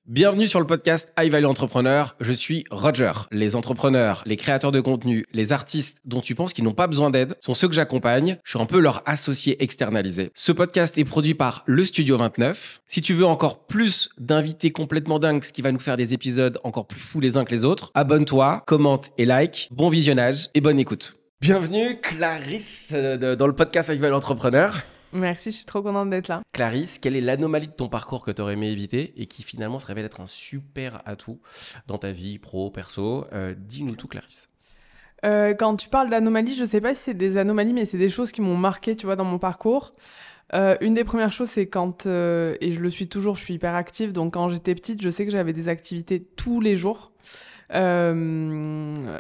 Bienvenue sur le podcast High Value Entrepreneur. Je suis Roger. Les entrepreneurs, les créateurs de contenu, les artistes dont tu penses qu'ils n'ont pas besoin d'aide sont ceux que j'accompagne. Je suis un peu leur associé externalisé. Ce podcast est produit par le Studio 29. Si tu veux encore plus d'invités complètement dingues, ce qui va nous faire des épisodes encore plus fous les uns que les autres, abonne-toi, commente et like. Bon visionnage et bonne écoute. Bienvenue Clarisse dans le podcast High Value Entrepreneur. Merci, je suis trop contente d'être là. Clarisse, quelle est l'anomalie de ton parcours que tu aurais aimé éviter et qui finalement se révèle être un super atout dans ta vie pro, perso? Dis-nous tout, Clarisse. Quand tu parles d'anomalies, je sais pas si c'est des anomalies, mais c'est des choses qui m'ont marqué, tu vois, dans mon parcours. Une des premières choses, c'est quand, et je le suis toujours, je suis hyper active, donc quand j'étais petite, je sais que j'avais des activités tous les jours.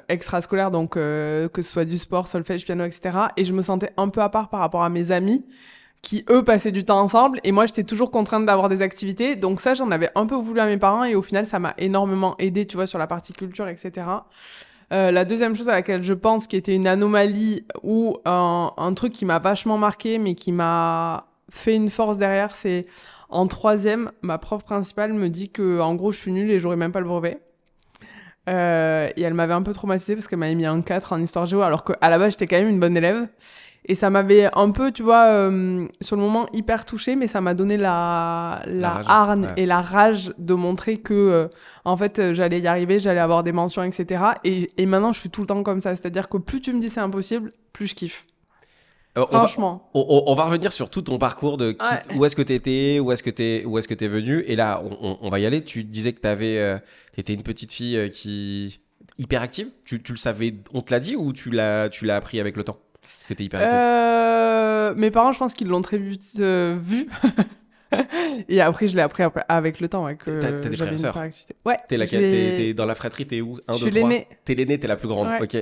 Extrascolaires, donc que ce soit du sport, solfège, piano, etc. Et je me sentais un peu à part par rapport à mes amis qui, eux, passaient du temps ensemble. Et moi, j'étais toujours contrainte d'avoir des activités. Donc ça, j'en avais un peu voulu à mes parents. Et au final, ça m'a énormément aidée, tu vois, sur la partie culture, etc. La deuxième chose à laquelle je pense qui était une anomalie ou un truc qui m'a vachement marqué, mais qui m'a fait une force derrière, c'est en troisième, ma prof principale me dit que, en gros, je suis nulle et j'aurais même pas le brevet. Et elle m'avait un peu traumatisée parce qu'elle m'avait mis un 4 en histoire géo alors qu'à la base j'étais quand même une bonne élève et ça m'avait un peu, tu vois, sur le moment hyper touchée, mais ça m'a donné la hargne et la rage de montrer que en fait j'allais y arriver, j'allais avoir des mentions, etc. Et maintenant je suis tout le temps comme ça, c'est-à-dire que plus tu me dis c'est impossible, plus je kiffe. Franchement. On va revenir sur tout ton parcours de où est-ce que tu étais, où est-ce que t'es venu. Et là, on va y aller. Tu disais que t'étais une petite fille qui hyper active. Tu le savais, on te l'a dit ou tu l'as appris avec le temps que t'étais hyper active? Mes parents, je pense qu'ils l'ont très vite vu. Et après, je l'ai appris avec le temps. Ouais, que t'as des frères et sœurs? Ouais. T'es dans la fratrie, t'es où? 1, 2, 3? Je suis l'aînée. T'es l'aînée, t'es la plus grande. Ouais. Ok.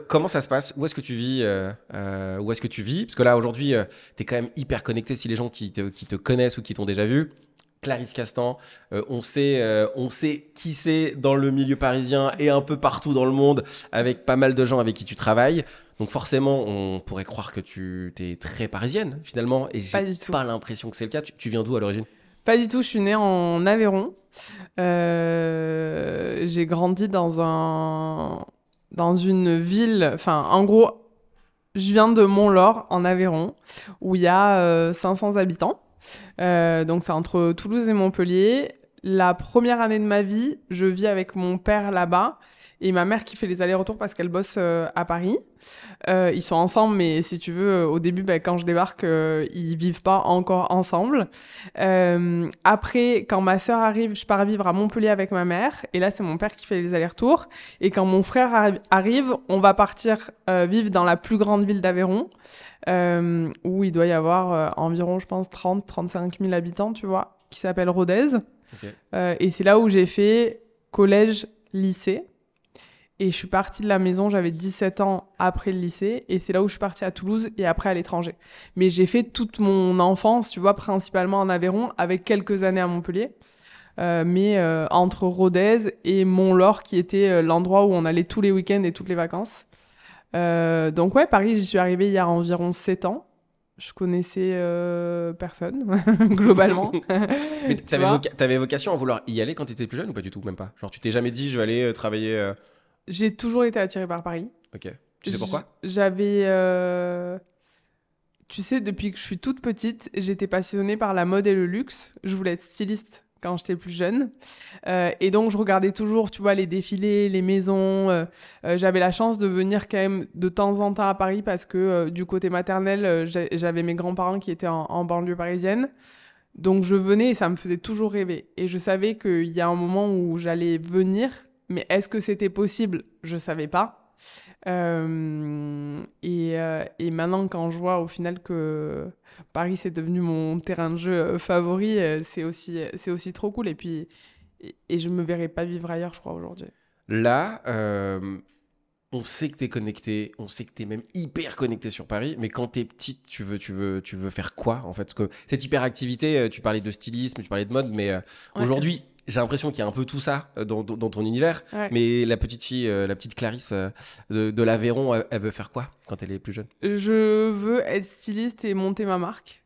Comment ça se passe? Où est-ce que tu vis? Où est-ce que tu vis? Parce que là, aujourd'hui, t'es quand même hyper connecté. Si les gens qui te connaissent ou qui t'ont déjà vu, Clarisse Castan, on sait qui c'est dans le milieu parisien et un peu partout dans le monde, avec pas mal de gens avec qui tu travailles. Donc forcément, on pourrait croire que tu es très parisienne finalement, et j'ai pas l'impression que c'est le cas. Tu viens d'où à l'origine? Pas du tout, je suis née en Aveyron. J'ai grandi dans une ville, enfin en gros, je viens de Mont-Laur en Aveyron, où il y a 500 habitants. Donc c'est entre Toulouse et Montpellier. La première année de ma vie, je vis avec mon père là-bas et ma mère qui fait les allers-retours parce qu'elle bosse à Paris. Ils sont ensemble, mais si tu veux, au début, quand je débarque, ils vivent pas encore ensemble. Après, quand ma sœur arrive, je pars vivre à Montpellier avec ma mère et là, c'est mon père qui fait les allers-retours. Et quand mon frère arrive, on va partir vivre dans la plus grande ville d'Aveyron. Où il doit y avoir environ, je pense, 30-35 000 habitants, tu vois, qui s'appelle Rodez. Okay. Et c'est là où j'ai fait collège, lycée. Et je suis partie de la maison, j'avais 17 ans après le lycée. Et c'est là où je suis partie à Toulouse et après à l'étranger. Mais j'ai fait toute mon enfance, tu vois, principalement en Aveyron, avec quelques années à Montpellier. Mais entre Rodez et Mont-Laur, qui était l'endroit où on allait tous les week-ends et toutes les vacances. Donc ouais, Paris, j'y suis arrivée il y a environ 7 ans. Je connaissais personne, globalement. Mais t'avais vocation à vouloir y aller quand t'étais plus jeune ou pas du tout, même pas? Genre tu t'es jamais dit je vais aller travailler J'ai toujours été attirée par Paris. Ok. Tu sais pourquoi? J'avais... Tu sais, depuis que je suis toute petite, j'étais passionnée par la mode et le luxe. Je voulais être styliste quand j'étais plus jeune. Et donc, je regardais toujours, tu vois, les défilés, les maisons. J'avais la chance de venir quand même de temps en temps à Paris parce que du côté maternel, j'avais mes grands-parents qui étaient en banlieue parisienne. Donc, je venais et ça me faisait toujours rêver. Et je savais qu'il y a un moment où j'allais venir, mais est-ce que c'était possible? Je savais pas. Et maintenant, quand je vois au final que Paris, c'est devenu mon terrain de jeu favori, c'est aussi trop cool. Et puis, et je me verrais pas vivre ailleurs, je crois, aujourd'hui. Là, on sait que t'es connecté, on sait que t'es même hyper connecté sur Paris, mais quand t'es petite, tu veux faire quoi, en fait? Parce que cette hyperactivité, tu parlais de stylisme, tu parlais de mode, mais aujourd'hui, j'ai l'impression qu'il y a un peu tout ça dans ton univers. Ouais. Mais la petite fille, la petite Clarisse de l'Aveyron, elle veut faire quoi quand elle est plus jeune? Je veux être styliste et monter ma marque.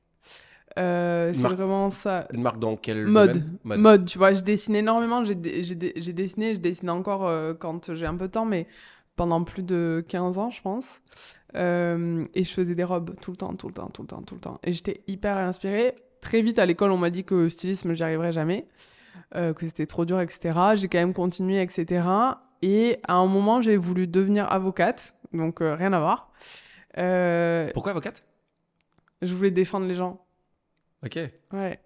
C'est vraiment ça. Une marque dans quel Mode. domaine? Mode, tu vois, je dessine énormément. J'ai dessiné, je dessine encore quand j'ai un peu de temps, mais pendant plus de 15 ans, je pense. Et je faisais des robes tout le temps, tout le temps, tout le temps, tout le temps. Et j'étais hyper inspirée. Très vite, à l'école, on m'a dit que stylisme, j'y arriverais jamais, que c'était trop dur, etc. J'ai quand même continué, etc. Et à un moment, j'ai voulu devenir avocate, donc rien à voir. Pourquoi avocate? Je voulais défendre les gens. Ok. Ouais,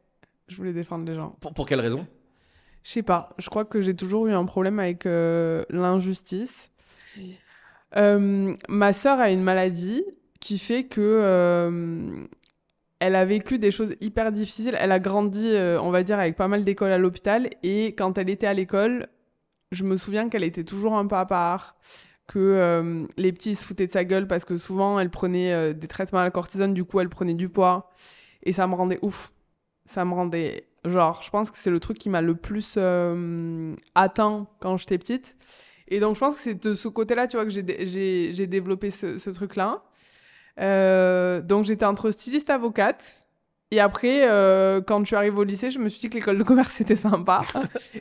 je voulais défendre les gens. Pour quelle raison? Je sais pas, je crois que j'ai toujours eu un problème avec l'injustice. Ma sœur a une maladie qui fait que elle a vécu des choses hyper difficiles. Elle a grandi, on va dire, avec pas mal d'écoles à l'hôpital. Et quand elle était à l'école, je me souviens qu'elle était toujours un peu à part, que les petits se foutaient de sa gueule parce que souvent elle prenait des traitements à la cortisone, du coup elle prenait du poids. Et ça me rendait ouf. Ça me rendait... Genre, je pense que c'est le truc qui m'a le plus atteint quand j'étais petite. Et donc, je pense que c'est de ce côté-là, tu vois, que j'ai développé ce truc-là. Donc, j'étais entre styliste avocate. Et après, quand je suis arrivée au lycée, je me suis dit que l'école de commerce, c'était sympa.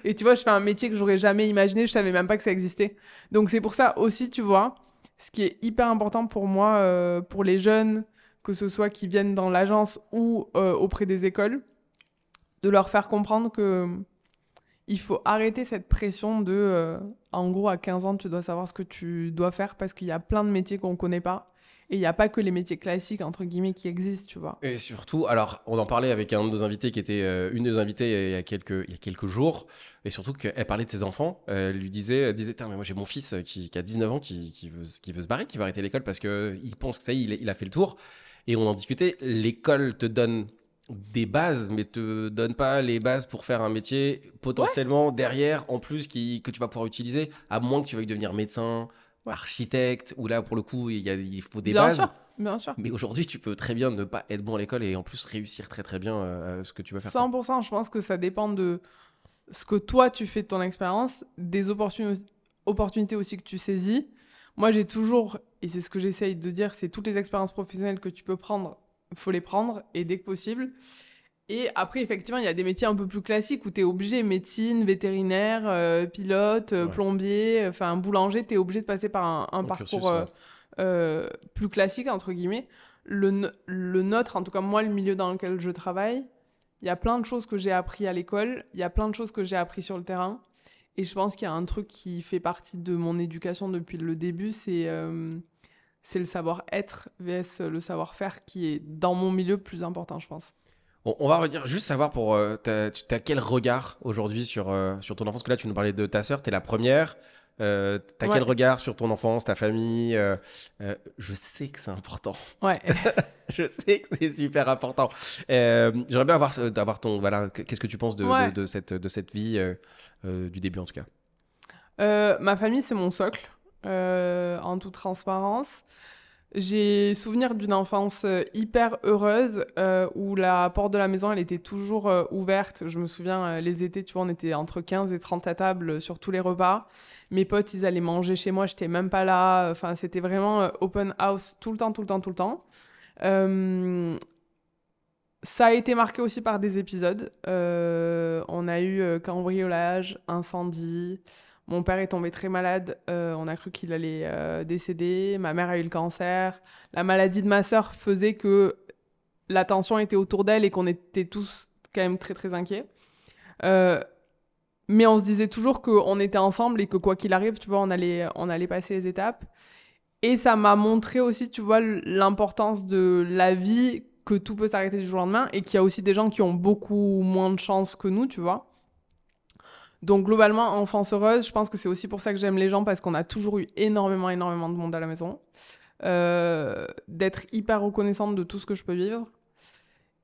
Et tu vois, je fais un métier que j'aurais jamais imaginé. Je savais même pas que ça existait. Donc, c'est pour ça aussi, tu vois, ce qui est hyper important pour moi, pour les jeunes, que ce soit qui viennent dans l'agence ou auprès des écoles, de leur faire comprendre que il faut arrêter cette pression de en gros à 15 ans tu dois savoir ce que tu dois faire parce qu'il y a plein de métiers qu'on connaît pas et il n'y a pas que les métiers classiques entre guillemets qui existent, tu vois. Et surtout, alors, on en parlait avec un de nos invités qui était une de nos invitées il y a quelques jours, et surtout qu'elle parlait de ses enfants. Elle lui disait Tain, mais moi j'ai mon fils qui a 19 ans qui veut se barrer, qui veut arrêter l'école parce qu'il pense que ça y est, il a fait le tour. Et on en discutait, l'école te donne des bases, mais te donne pas les bases pour faire un métier potentiellement derrière, en plus, que tu vas pouvoir utiliser, à moins que tu veuilles devenir médecin, Ouais. architecte, où là, pour le coup, il faut des Bien bases. sûr, bien sûr. Mais aujourd'hui, tu peux très bien ne pas être bon à l'école et en plus réussir très très bien ce que tu vas faire. 100%, je pense que ça dépend de ce que toi tu fais de ton expérience, des opportunités aussi que tu saisis. Moi j'ai toujours, et c'est ce que j'essaye de dire, c'est toutes les expériences professionnelles que tu peux prendre, il faut les prendre et dès que possible. Et après, effectivement, il y a des métiers un peu plus classiques où tu es obligé, médecine, vétérinaire, pilote, Ouais. plombier, enfin boulanger, tu es obligé de passer par un cursus, parcours plus classique, entre guillemets. Le nôtre, en tout cas moi, le milieu dans lequel je travaille, il y a plein de choses que j'ai appris à l'école, il y a plein de choses que j'ai appris sur le terrain. Et je pense qu'il y a un truc qui fait partie de mon éducation depuis le début, c'est le savoir-être vs le savoir-faire qui est, dans mon milieu, plus important, je pense. On va revenir juste savoir pour t'as quel regard aujourd'hui sur ton enfance, parce que là tu nous parlais de ta sœur, t'es la première. T'as Ouais. quel regard sur ton enfance, ta famille? Je sais que c'est important. Ouais. Je sais que c'est super important. J'aimerais bien avoir ton voilà, qu'est-ce que tu penses Ouais. de cette vie du début en tout cas. Ma famille, c'est mon socle, en toute transparence. J'ai souvenir d'une enfance hyper heureuse où la porte de la maison, elle était toujours ouverte. Je me souviens, les étés, tu vois, on était entre 15 et 30 à table sur tous les repas. Mes potes, ils allaient manger chez moi, j'étais même pas là. Enfin, c'était vraiment open house tout le temps, tout le temps, tout le temps. Ça a été marqué aussi par des épisodes. On a eu cambriolage, incendie. Mon père est tombé très malade. On a cru qu'il allait décéder. Ma mère a eu le cancer. La maladie de ma sœur faisait que l'attention était autour d'elle et qu'on était tous quand même très très inquiets. Mais on se disait toujours qu'on était ensemble et que quoi qu'il arrive, tu vois, on allait passer les étapes. Et ça m'a montré aussi, tu vois, l'importance de la vie, que tout peut s'arrêter du jour au lendemain et qu'il y a aussi des gens qui ont beaucoup moins de chance que nous, tu vois. Donc globalement, enfance heureuse, je pense que c'est aussi pour ça que j'aime les gens parce qu'on a toujours eu énormément, énormément de monde à la maison. D'être hyper reconnaissante de tout ce que je peux vivre.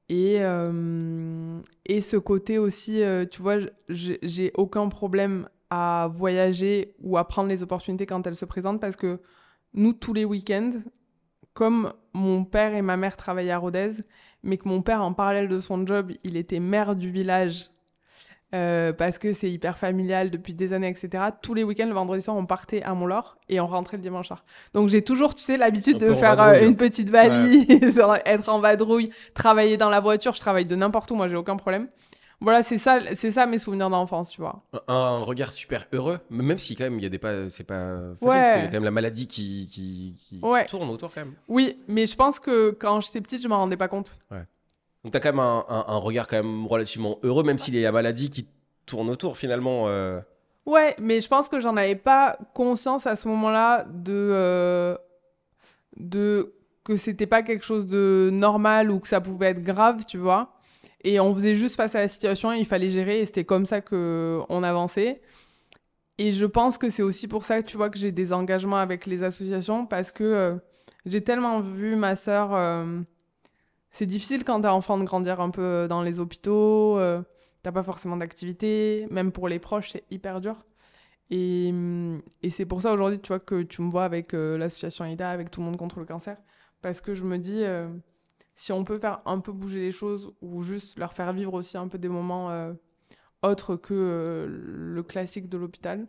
Et ce côté aussi, tu vois, j'ai aucun problème à voyager ou à prendre les opportunités quand elles se présentent parce que nous, tous les week-ends, comme mon père et ma mère travaillaient à Rodez, mais que mon père, en parallèle de son job, il était maire du village parce que c'est hyper familial depuis des années, etc. Tous les week-ends, le vendredi soir, on partait à Mont-Laur et on rentrait le dimanche soir. Donc j'ai toujours, tu sais, l'habitude Un de peu en faire vadrouille. une petite valise, être en vadrouille, travailler dans la voiture. Je travaille de n'importe où, moi, j'ai aucun problème. Voilà, c'est ça mes souvenirs d'enfance, tu vois. Un regard super heureux, même si quand même il y a des pas, c'est pas facile, parce qu'il y a Ouais, quand même la maladie qui ouais. tourne autour quand même. Oui, mais je pense que quand j'étais petite, je m'en rendais pas compte. Ouais. Donc t'as quand même un regard quand même relativement heureux, même s'il y a la maladie qui tourne autour finalement. Ouais, mais je pense que j'en avais pas conscience à ce moment-là de que c'était pas quelque chose de normal ou que ça pouvait être grave, tu vois. Et on faisait juste face à la situation, il fallait gérer et c'était comme ça que on avançait. Et je pense que c'est aussi pour ça que tu vois que j'ai des engagements avec les associations parce que j'ai tellement vu ma sœur. C'est difficile quand t'es enfant de grandir un peu dans les hôpitaux. T'as pas forcément d'activité, même pour les proches, c'est hyper dur. Et c'est pour ça aujourd'hui, tu vois, que tu me vois avec l'association AIDA, avec Tout le monde contre le cancer. Parce que je me dis, si on peut faire un peu bouger les choses ou juste leur faire vivre aussi un peu des moments autres que le classique de l'hôpital,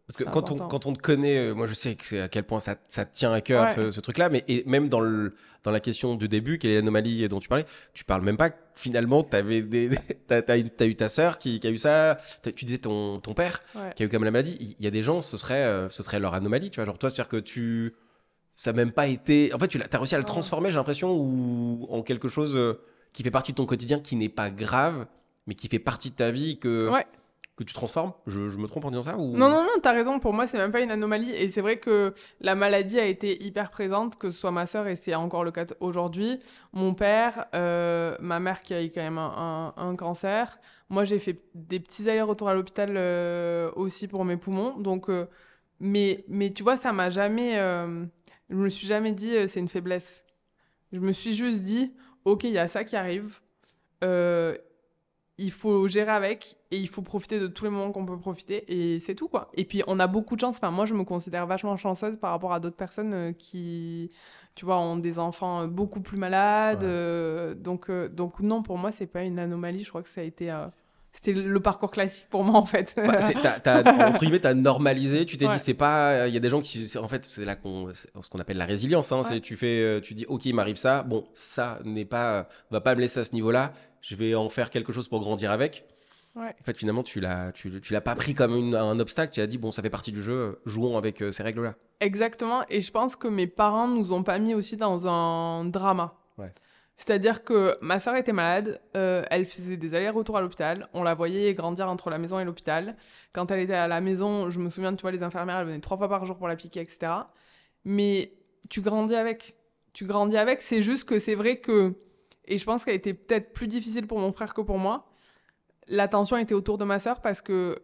Parce que c'est important. quand on te connaît, moi je sais que c'est à quel point ça te tient à cœur Ouais, ce truc-là, mais et même dans la question du début, quelle est l'anomalie dont tu parles même pas que finalement t'as eu ta sœur qui a eu ça, tu disais ton père ouais. qui a eu comme la maladie. Il y a des gens, ce serait leur anomalie, tu vois. Genre toi, c'est-à-dire que ça n'a même pas été. En fait, t'as réussi à le Ah. transformer, j'ai l'impression, ou en quelque chose qui fait partie de ton quotidien, qui n'est pas grave, mais qui fait partie de ta vie Ouais. que tu transformes. Je me trompe en disant ça Non, ou... non, non, t'as raison. Pour moi, c'est même pas une anomalie. Et c'est vrai que la maladie a été hyper présente, que ce soit ma sœur, et c'est encore le cas aujourd'hui. Mon père, ma mère qui a eu quand même un cancer. Moi, j'ai fait des petits allers-retours à l'hôpital aussi pour mes poumons. Donc, mais tu vois, ça m'a jamais. Je me suis jamais dit c'est une faiblesse. Je me suis juste dit, ok, il y a ça qui arrive. Euh, il faut gérer avec et il faut profiter de tous les moments qu'on peut profiter et c'est tout quoi. Et puis on a beaucoup de chance, enfin moi je me considère vachement chanceuse par rapport à d'autres personnes qui tu vois ont des enfants beaucoup plus malades Ouais. donc non pour moi c'est pas une anomalie, je crois que ça a été c'était le parcours classique pour moi en fait. Bah, entre guillemets, t'as normalisé, tu t'es dit, Ouais. c'est pas. Il y a des gens qui. En fait, c'est là c'est ce qu'on appelle la résilience. Hein, Ouais. c'est tu dis, ok, il m'arrive ça. Bon, ça n'est pas. Va pas me laisser à ce niveau-là. Je vais en faire quelque chose pour grandir avec. Ouais. En fait, finalement, tu l'as pas pris comme un obstacle. Tu as dit, bon, ça fait partie du jeu. Jouons avec ces règles-là. Exactement et je pense que mes parents nous ont pas mis aussi dans un drama. Ouais. C'est-à-dire que ma sœur était malade, elle faisait des allers-retours à l'hôpital, on la voyait grandir entre la maison et l'hôpital. Quand elle était à la maison, je me souviens, tu vois, les infirmières, elles venaient 3 fois par jour pour la piquer, etc. Mais tu grandis avec. Tu grandis avec, c'est juste que c'est vrai que, et je pense qu'elle était peut-être plus difficile pour mon frère que pour moi, l'attention était autour de ma sœur parce que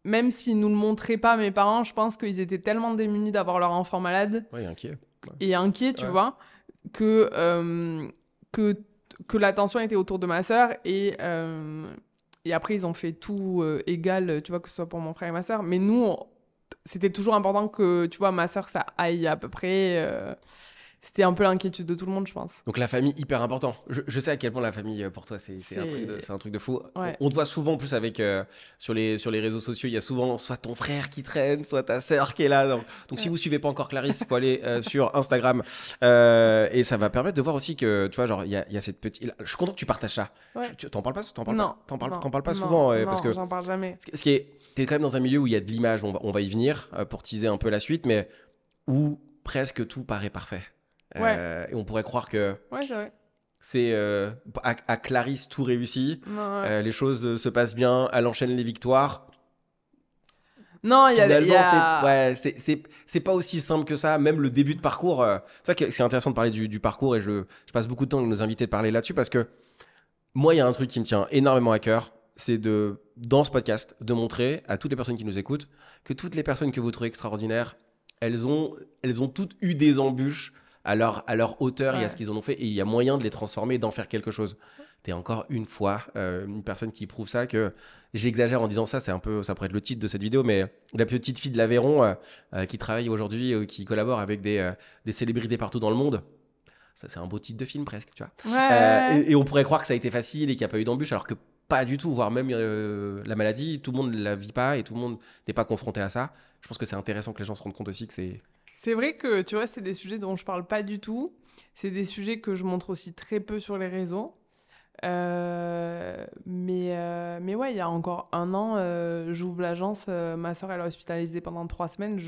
même s'ils nous le montraient pas, mes parents, je pense qu'ils étaient tellement démunis d'avoir leur enfant malade Ouais, inquiet. Ouais. et inquiets, tu Ouais. vois, que, que, que l'attention était autour de ma sœur et après ils ont fait tout égal, tu vois, que ce soit pour mon frère et ma sœur. Mais nous, c'était toujours important que, tu vois, ma sœur, ça aille à peu près. C'était un peu l'inquiétude de tout le monde, je pense. Donc la famille, hyper important. Je sais à quel point la famille, pour toi, c'est C'est... un truc de fou. Ouais. On te voit souvent, en plus, avec, sur les réseaux sociaux, il y a souvent soit ton frère qui traîne, soit ta sœur qui est là. Donc si vous suivez pas encore Clarisse, il faut aller sur Instagram. Et ça va permettre de voir aussi que, tu vois, genre, il y a cette petite... Je suis content que tu partages ça. Ouais. T'en parles pas? Non, T'en parles pas non, souvent, non, parce que... j'en parle jamais. Ce qui est... T'es quand même dans un milieu où il y a de l'image, on va y venir, pour teaser un peu la suite, mais où presque tout paraît parfait. Ouais, Et on pourrait croire que ouais, c'est vrai. c'est à Clarisse tout réussi, Non, ouais. les choses se passent bien, elle enchaîne les victoires. Non, il y Finalement, a... c'est pas aussi simple que ça. Même le début de parcours, c'est ça que c'est intéressant de parler du parcours et je passe beaucoup de temps avec nos invités de parler là-dessus parce que moi, il y a un truc qui me tient énormément à cœur, c'est dans ce podcast, de montrer à toutes les personnes qui nous écoutent que toutes les personnes que vous trouvez extraordinaires, elles ont toutes eu des embûches à leur hauteur et à ce qu'ils en ont fait. Et il y a moyen de les transformer et d'en faire quelque chose. T'es encore une fois une personne qui prouve ça, que j'exagère en disant ça, c'est un peu, ça pourrait être le titre de cette vidéo, mais la petite fille de l'Aveyron qui travaille aujourd'hui, qui collabore avec des célébrités partout dans le monde. Ça, c'est un beau titre de film presque, tu vois. Ouais. Et on pourrait croire que ça a été facile et qu'il n'y a pas eu d'embûche, alors que pas du tout, voire même la maladie, tout le monde ne la vit pas et tout le monde n'est pas confronté à ça. Je pense que c'est intéressant que les gens se rendent compte aussi que c'est... C'est vrai que, tu vois, c'est des sujets dont je parle pas du tout. C'est des sujets que je montre aussi très peu sur les réseaux. Mais ouais, il y a encore un an, j'ouvre l'agence. Ma soeur, elle est hospitalisée pendant 3 semaines.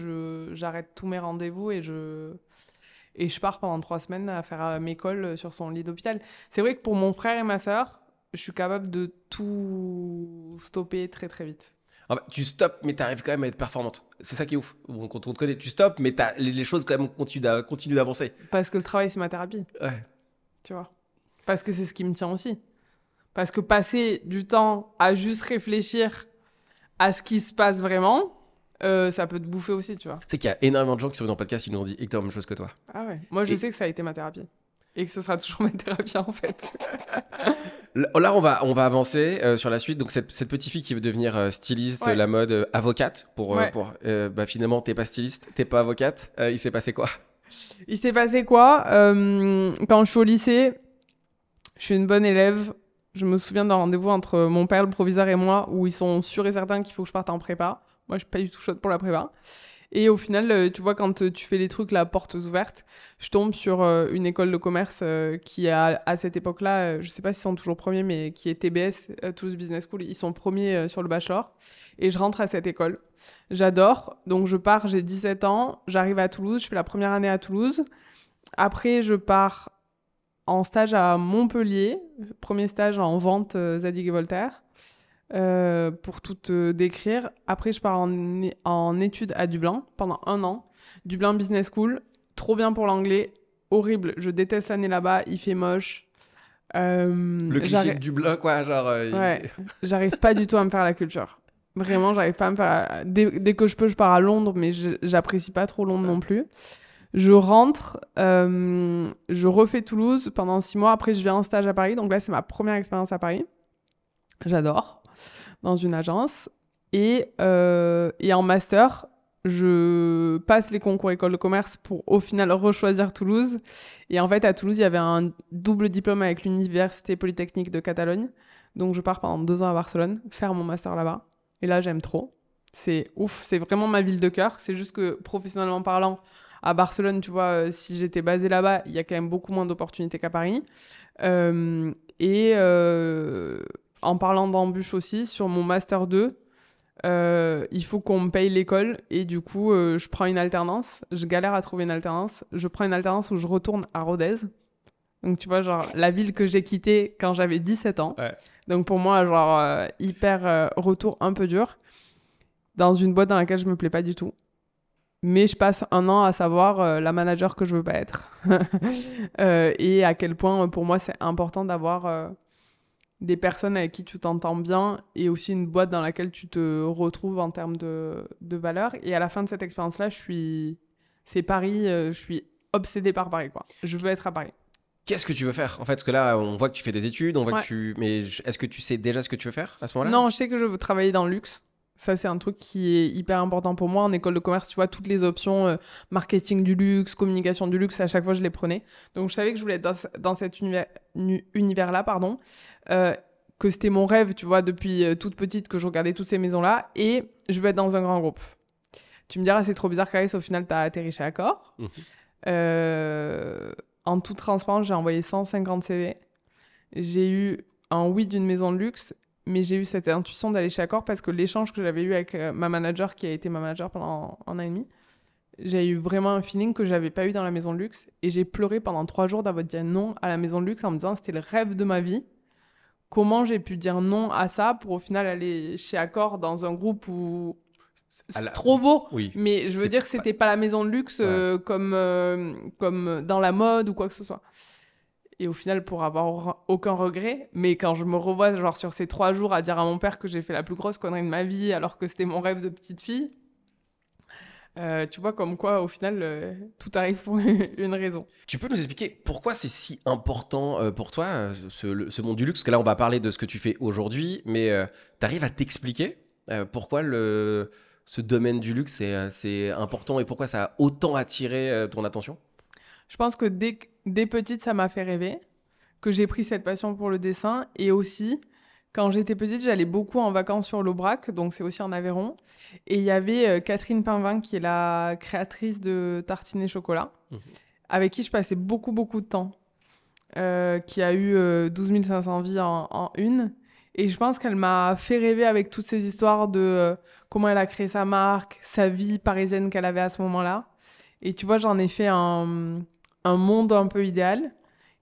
J'arrête tous mes rendez-vous et je pars pendant 3 semaines à faire mes calls sur son lit d'hôpital. C'est vrai que pour mon frère et ma soeur, je suis capable de tout stopper très très vite. Ah bah, tu stops, mais tu arrives quand même à être performante. C'est ça qui est ouf. Bon, quand on te connaît, tu stops, mais les choses quand même continuent d'avancer. Parce que le travail, c'est ma thérapie, Ouais. tu vois. Parce que c'est ce qui me tient aussi. Parce que passer du temps à juste réfléchir à ce qui se passe vraiment, ça peut te bouffer aussi, tu vois. Tu sais qu'il y a énormément de gens qui sont venus dans le podcast qui nous ont dit exactement la même chose que toi. Ah ouais. Moi, je sais que ça a été ma thérapie. Et que ce sera toujours ma thérapie, en fait. Là, on va avancer sur la suite. Donc, cette petite fille qui veut devenir styliste, Ouais. la mode, avocate. Ouais. Finalement, t'es pas styliste, t'es pas avocate. Il s'est passé quoi? Il s'est passé quoi? Quand je suis au lycée, je suis une bonne élève. Je me souviens d'un rendez-vous entre mon père, le proviseur et moi, où ils sont sûrs et certains qu'il faut que je parte en prépa. Moi, je suis pas du tout chaude pour la prépa. Et au final, tu vois, quand tu fais les trucs, là, portes ouvertes, je tombe sur une école de commerce qui, à cette époque-là, je sais pas s'ils sont toujours premiers, mais qui est TBS, Toulouse Business School. Ils sont premiers sur le bachelor. Et je rentre à cette école. J'adore. Donc, je pars, j'ai 17 ans. J'arrive à Toulouse. Je fais la première année à Toulouse. Après, je pars en stage à Montpellier. Premier stage en vente Zadig et Voltaire. Pour tout te décrire. Après, je pars en études à Dublin pendant 1 an. Dublin Business School, trop bien pour l'anglais, horrible. Je déteste l'année là-bas, il fait moche. Le cliché de Dublin, quoi. Genre, Ouais, j'arrive pas du tout à me faire la culture. Vraiment, j'arrive pas à me faire... Dès que je peux, je pars à Londres, mais j'apprécie pas trop Londres non plus. Je rentre, je refais Toulouse pendant 6 mois. Après, je viens en stage à Paris. Donc là, c'est ma première expérience à Paris. J'adore. Dans une agence. Et en master, je passe les concours école de commerce pour au final rechoisir Toulouse. Et en fait, à Toulouse, il y avait un double diplôme avec l'Université Polytechnique de Catalogne. Donc, je pars pendant 2 ans à Barcelone, faire mon master là-bas. Et là, j'aime trop. C'est ouf, c'est vraiment ma ville de cœur. C'est juste que, professionnellement parlant, à Barcelone, tu vois, si j'étais basée là-bas, il y a quand même beaucoup moins d'opportunités qu'à Paris. En parlant d'embûches aussi, sur mon Master 2, il faut qu'on me paye l'école et du coup, je prends une alternance. Je galère à trouver une alternance. Je prends une alternance où je retourne à Rodez. Donc, tu vois, genre, la ville que j'ai quittée quand j'avais 17 ans. Ouais. Donc, pour moi, genre, hyper retour un peu dur dans une boîte dans laquelle je me plais pas du tout. Mais je passe 1 an à savoir la manager que je veux pas être. Et à quel point, pour moi, c'est important d'avoir des personnes avec qui tu t'entends bien et aussi une boîte dans laquelle tu te retrouves en termes de valeurs. Et à la fin de cette expérience-là, c'est Paris, je suis obsédée par Paris, quoi. Je veux être à Paris. Qu'est-ce que tu veux faire? En fait, parce que là, on voit que tu fais des études, on voit Ouais. que tu... Mais est-ce que tu sais déjà ce que tu veux faire à ce moment-là? Non, je sais que je veux travailler dans le luxe. Ça, c'est un truc qui est hyper important pour moi. En école de commerce, tu vois, toutes les options marketing du luxe, communication du luxe, à chaque fois, je les prenais. Donc, je savais que je voulais être dans cet univers-là, pardon. Que c'était mon rêve, tu vois, depuis toute petite, que je regardais toutes ces maisons-là. Et je veux être dans un grand groupe. Tu me diras, c'est trop bizarre, Clarisse, au final, tu as atterri chez Accor. En toute transparence, j'ai envoyé 150 CV. J'ai eu un oui d'une maison de luxe, mais j'ai eu cette intuition d'aller chez Accor parce que l'échange que j'avais eu avec ma manager, qui a été ma manager pendant 1 an et demi, j'ai eu vraiment un feeling que j'avais pas eu dans la maison de luxe. Et j'ai pleuré pendant 3 jours d'avoir dit non à la maison de luxe en me disant c'était le rêve de ma vie. Comment j'ai pu dire non à ça pour au final aller chez Accor dans un groupe où c'est trop beau, Oui. mais je veux dire c'était pas la maison de luxe comme dans la mode ou quoi que ce soit. Et au final, pour avoir aucun regret, mais quand je me revois genre sur ces 3 jours à dire à mon père que j'ai fait la plus grosse connerie de ma vie alors que c'était mon rêve de petite fille, tu vois comme quoi au final tout arrive pour une raison. Tu peux nous expliquer pourquoi c'est si important pour toi, ce monde du luxe? Parce que là, on va parler de ce que tu fais aujourd'hui, mais tu arrives à t'expliquer pourquoi ce domaine du luxe c'est important et pourquoi ça a autant attiré ton attention? Je pense que dès petite, ça m'a fait rêver, que j'ai pris cette passion pour le dessin et aussi Quand j'étais petite, j'allais beaucoup en vacances sur l'Aubrac, donc c'est aussi en Aveyron. Et il y avait Catherine Pinvin, qui est la créatrice de Tartines et Chocolat, avec qui je passais beaucoup, beaucoup de temps, qui a eu 12 500 vies en une. Et je pense qu'elle m'a fait rêver avec toutes ces histoires de comment elle a créé sa marque, sa vie parisienne qu'elle avait à ce moment-là. Et tu vois, j'en ai fait un monde un peu idéal.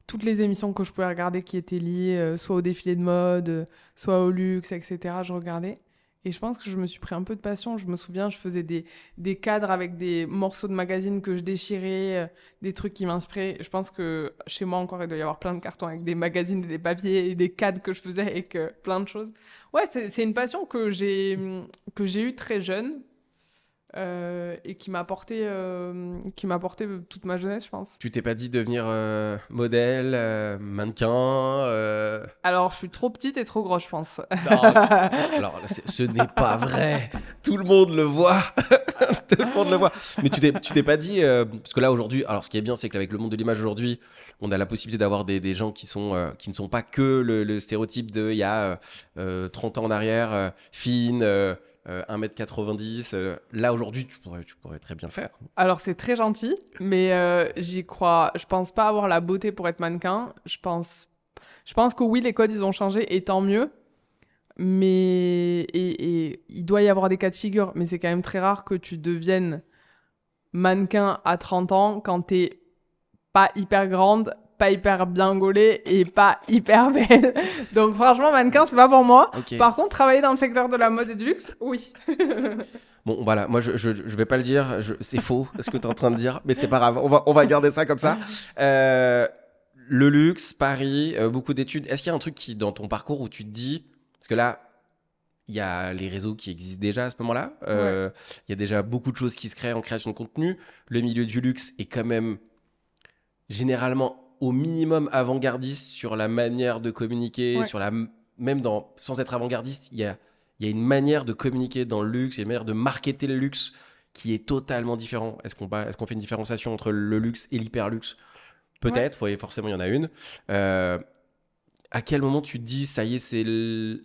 Toutes les émissions que je pouvais regarder qui étaient liées soit au défilé de mode, soit au luxe, etc., je regardais. Et je pense que je me suis pris un peu de passion. Je me souviens, je faisais des cadres avec des morceaux de magazines que je déchirais, des trucs qui m'inspiraient. Je pense que chez moi encore, il doit y avoir plein de cartons avec des magazines et des papiers et des cadres que je faisais avec plein de choses. Ouais, c'est une passion que j'ai eue très jeune. Et qui m'a apporté toute ma jeunesse, je pense. Tu t'es pas dit devenir modèle, mannequin Alors, je suis trop petite et trop grosse, je pense. Non, alors ce n'est pas vrai. Tout le monde le voit. Tout le monde le voit. Mais tu t'es pas dit parce que là aujourd'hui, alors ce qui est bien, c'est qu'avec le monde de l'image aujourd'hui, on a la possibilité d'avoir des gens qui ne sont pas que le stéréotype de il y a 30 ans en arrière, fine. 1m90, là aujourd'hui tu pourrais très bien le faire. Alors c'est très gentil, mais j'y crois. Je pense pas avoir la beauté pour être mannequin. Je pense que oui, les codes ils ont changé et tant mieux. Mais et il doit y avoir des cas de figure, mais c'est quand même très rare que tu deviennes mannequin à 30 ans quand t'es pas hyper grande, pas hyper bien gaulée et pas hyper belle. Donc franchement, mannequin, c'est pas pour moi. Okay. Par contre, travailler dans le secteur de la mode et du luxe, oui. Bon, voilà, moi je vais pas le dire, c'est faux ce que tu es en train de dire, mais c'est pas grave, on va garder ça comme ça. Le luxe, Paris, beaucoup d'études. Est-ce qu'il y a un truc qui, dans ton parcours où tu te dis, parce que là, il y a les réseaux qui existent déjà à ce moment-là, il y a déjà beaucoup de choses qui se créent en création de contenu. Le milieu du luxe est quand même généralement au minimum avant-gardiste sur la manière de communiquer, sans être avant-gardiste, il y a une manière de communiquer dans le luxe, il y a une manière de marketer le luxe qui est totalement différent. Est-ce qu'on fait une différenciation entre le luxe et l'hyper-luxe ? Peut-être, forcément il y en a une. À quel moment tu te dis, ça y est, c'est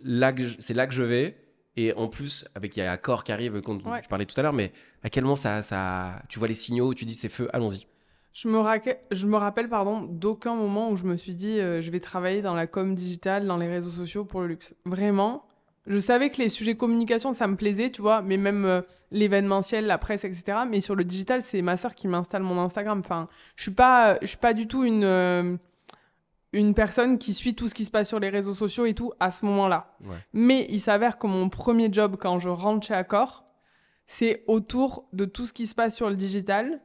là que je vais ? Et en plus, il y a Accor qui arrive, dont tu parlais tout à l'heure, mais à quel moment tu vois les signaux où tu dis c'est feu, allons-y ? Je me rappelle d'aucun moment où je me suis dit je vais travailler dans la com digitale, dans les réseaux sociaux pour le luxe. Vraiment, je savais que les sujets communication, ça me plaisait, tu vois, mais même l'événementiel, la presse, etc. Mais sur le digital, c'est ma sœur qui m'installe mon Instagram. Enfin, je suis pas du tout une personne qui suit tout ce qui se passe sur les réseaux sociaux et tout à ce moment-là. Ouais. Mais il s'avère que mon premier job, quand je rentre chez Accor, c'est autour de tout ce qui se passe sur le digital,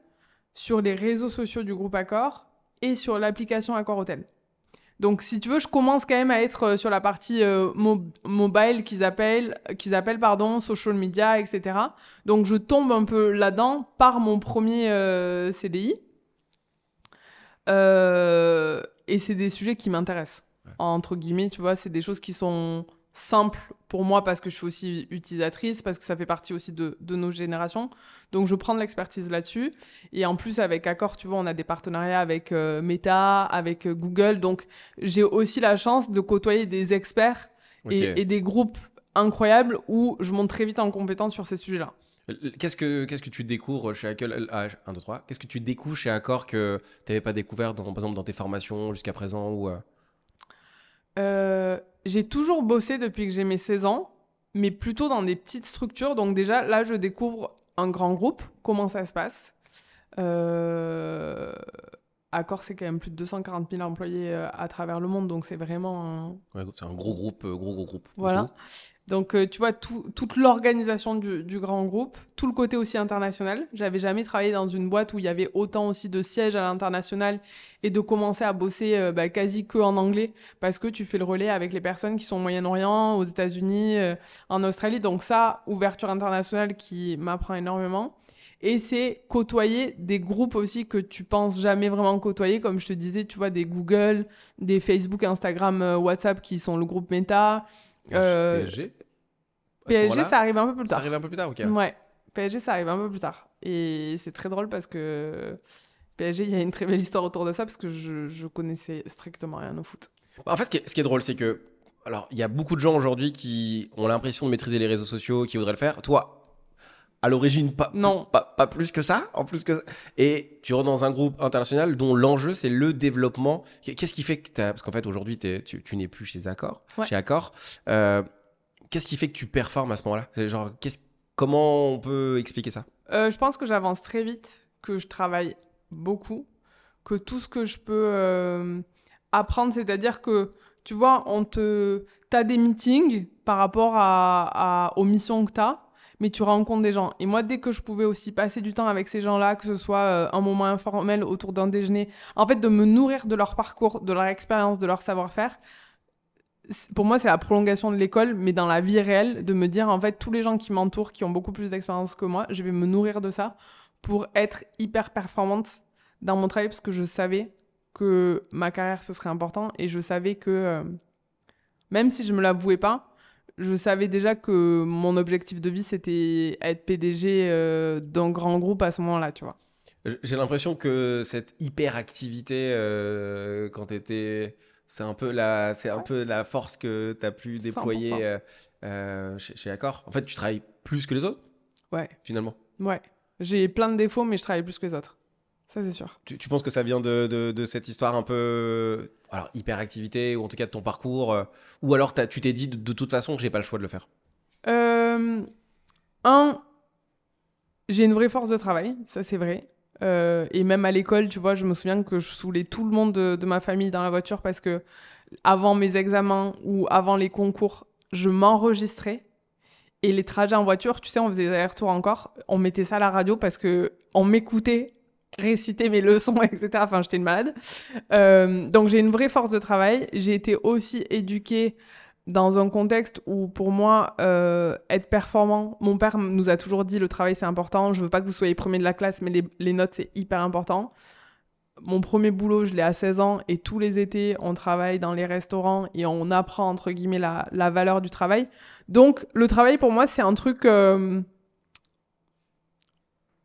sur les réseaux sociaux du groupe Accor et sur l'application Accor Hotel. Donc, si tu veux, je commence quand même à être sur la partie mobile qu'ils appellent social media, etc. Donc, je tombe un peu là-dedans par mon premier CDI. Et c'est des sujets qui m'intéressent. Ouais. Entre guillemets, tu vois, c'est des choses qui sont simples pour moi parce que je suis aussi utilisatrice, parce que ça fait partie aussi de nos générations. Donc, je prends de l'expertise là-dessus. Et en plus, avec Accor, tu vois, on a des partenariats avec Meta, avec Google. Donc, j'ai aussi la chance de côtoyer des experts et des groupes incroyables où je monte très vite en compétence sur ces sujets-là. Qu'est-ce que tu découvres chez Accor Qu'est-ce que tu découvres chez Accor que tu n'avais pas découvert, par exemple, dans tes formations jusqu'à présent ou J'ai toujours bossé depuis que j'ai mes 16 ans, mais plutôt dans des petites structures. Donc déjà, là, je découvre un grand groupe, comment ça se passe. Accor, c'est quand même plus de 240 000 employés à travers le monde, donc c'est vraiment c'est un gros groupe. Voilà. Donc, tu vois, toute l'organisation du grand groupe, tout le côté aussi international. J'avais jamais travaillé dans une boîte où il y avait autant aussi de sièges à l'international et de commencer à bosser quasi que en anglais parce que tu fais le relais avec les personnes qui sont au Moyen-Orient, aux États-Unis, en Australie. Donc ça, ouverture internationale qui m'apprend énormément. Et c'est côtoyer des groupes aussi que tu penses jamais vraiment côtoyer. Comme je te disais, tu vois, des Google, des Facebook, Instagram, WhatsApp qui sont le groupe Meta. PSG PSG, ça arrive un peu plus tard. Ça arrive un peu plus tard, ok. Ouais, PSG, ça arrive un peu plus tard. Et c'est très drôle parce que PSG, il y a une très belle histoire autour de ça parce que je connaissais strictement rien au foot. En fait, ce qui est drôle, c'est que Alors, il y a beaucoup de gens aujourd'hui qui ont l'impression de maîtriser les réseaux sociaux, qui voudraient le faire. Toi, à l'origine, Non. pas plus que ça, en plus que ça. Et tu rentres dans un groupe international dont l'enjeu, c'est le développement. Qu'est-ce qui fait que parce qu'en fait, aujourd'hui, tu n'es plus chez Accor. Ouais. Chez Accor. Qu'est-ce qui fait que tu performes à ce moment-là? Genre, comment on peut expliquer ça? Je pense que j'avance très vite, que je travaille beaucoup, que tout ce que je peux apprendre, c'est-à-dire que, tu vois, t'as des meetings par rapport aux missions que t'as, mais tu rencontres des gens. Et moi, dès que je pouvais aussi passer du temps avec ces gens-là, que ce soit un moment informel autour d'un déjeuner, en fait, de me nourrir de leur parcours, de leur expérience, de leur savoir-faire, pour moi, c'est la prolongation de l'école, mais dans la vie réelle, de me dire, en fait, tous les gens qui m'entourent, qui ont beaucoup plus d'expérience que moi, je vais me nourrir de ça pour être hyper performante dans mon travail, parce que je savais que ma carrière, ce serait important, et je savais que, même si je me l'avouais pas, je savais déjà que mon objectif de vie, c'était être PDG d'un grand groupe à ce moment-là, tu vois. J'ai l'impression que cette hyperactivité, quand tu étais... C'est un peu la force que tu as pu déployer chez Accor. En fait, tu travailles plus que les autres, Ouais. finalement. Ouais. J'ai plein de défauts, mais je travaille plus que les autres. Ça, c'est sûr. Tu penses que ça vient de cette histoire un peu... Alors, hyperactivité, ou en tout cas de ton parcours, ou alors tu t'es dit de toute façon que j'ai pas le choix de le faire? J'ai une vraie force de travail, ça c'est vrai. Et même à l'école, tu vois, je me souviens que je saoulais tout le monde de ma famille dans la voiture parce que avant mes examens ou avant les concours, je m'enregistrais. Et les trajets en voiture, tu sais, on faisait des allers-retours encore. On mettait ça à la radio parce qu'on m'écoutait réciter mes leçons, etc. Enfin, j'étais une malade. Donc, j'ai une vraie force de travail. J'ai été aussi éduquée dans un contexte où, pour moi, être performant, mon père nous a toujours dit le travail, c'est important. Je veux pas que vous soyez premier de la classe, mais les notes, c'est hyper important. Mon premier boulot, je l'ai à 16 ans et tous les étés, on travaille dans les restaurants et on apprend, entre guillemets, la valeur du travail. Donc, le travail, pour moi, c'est un truc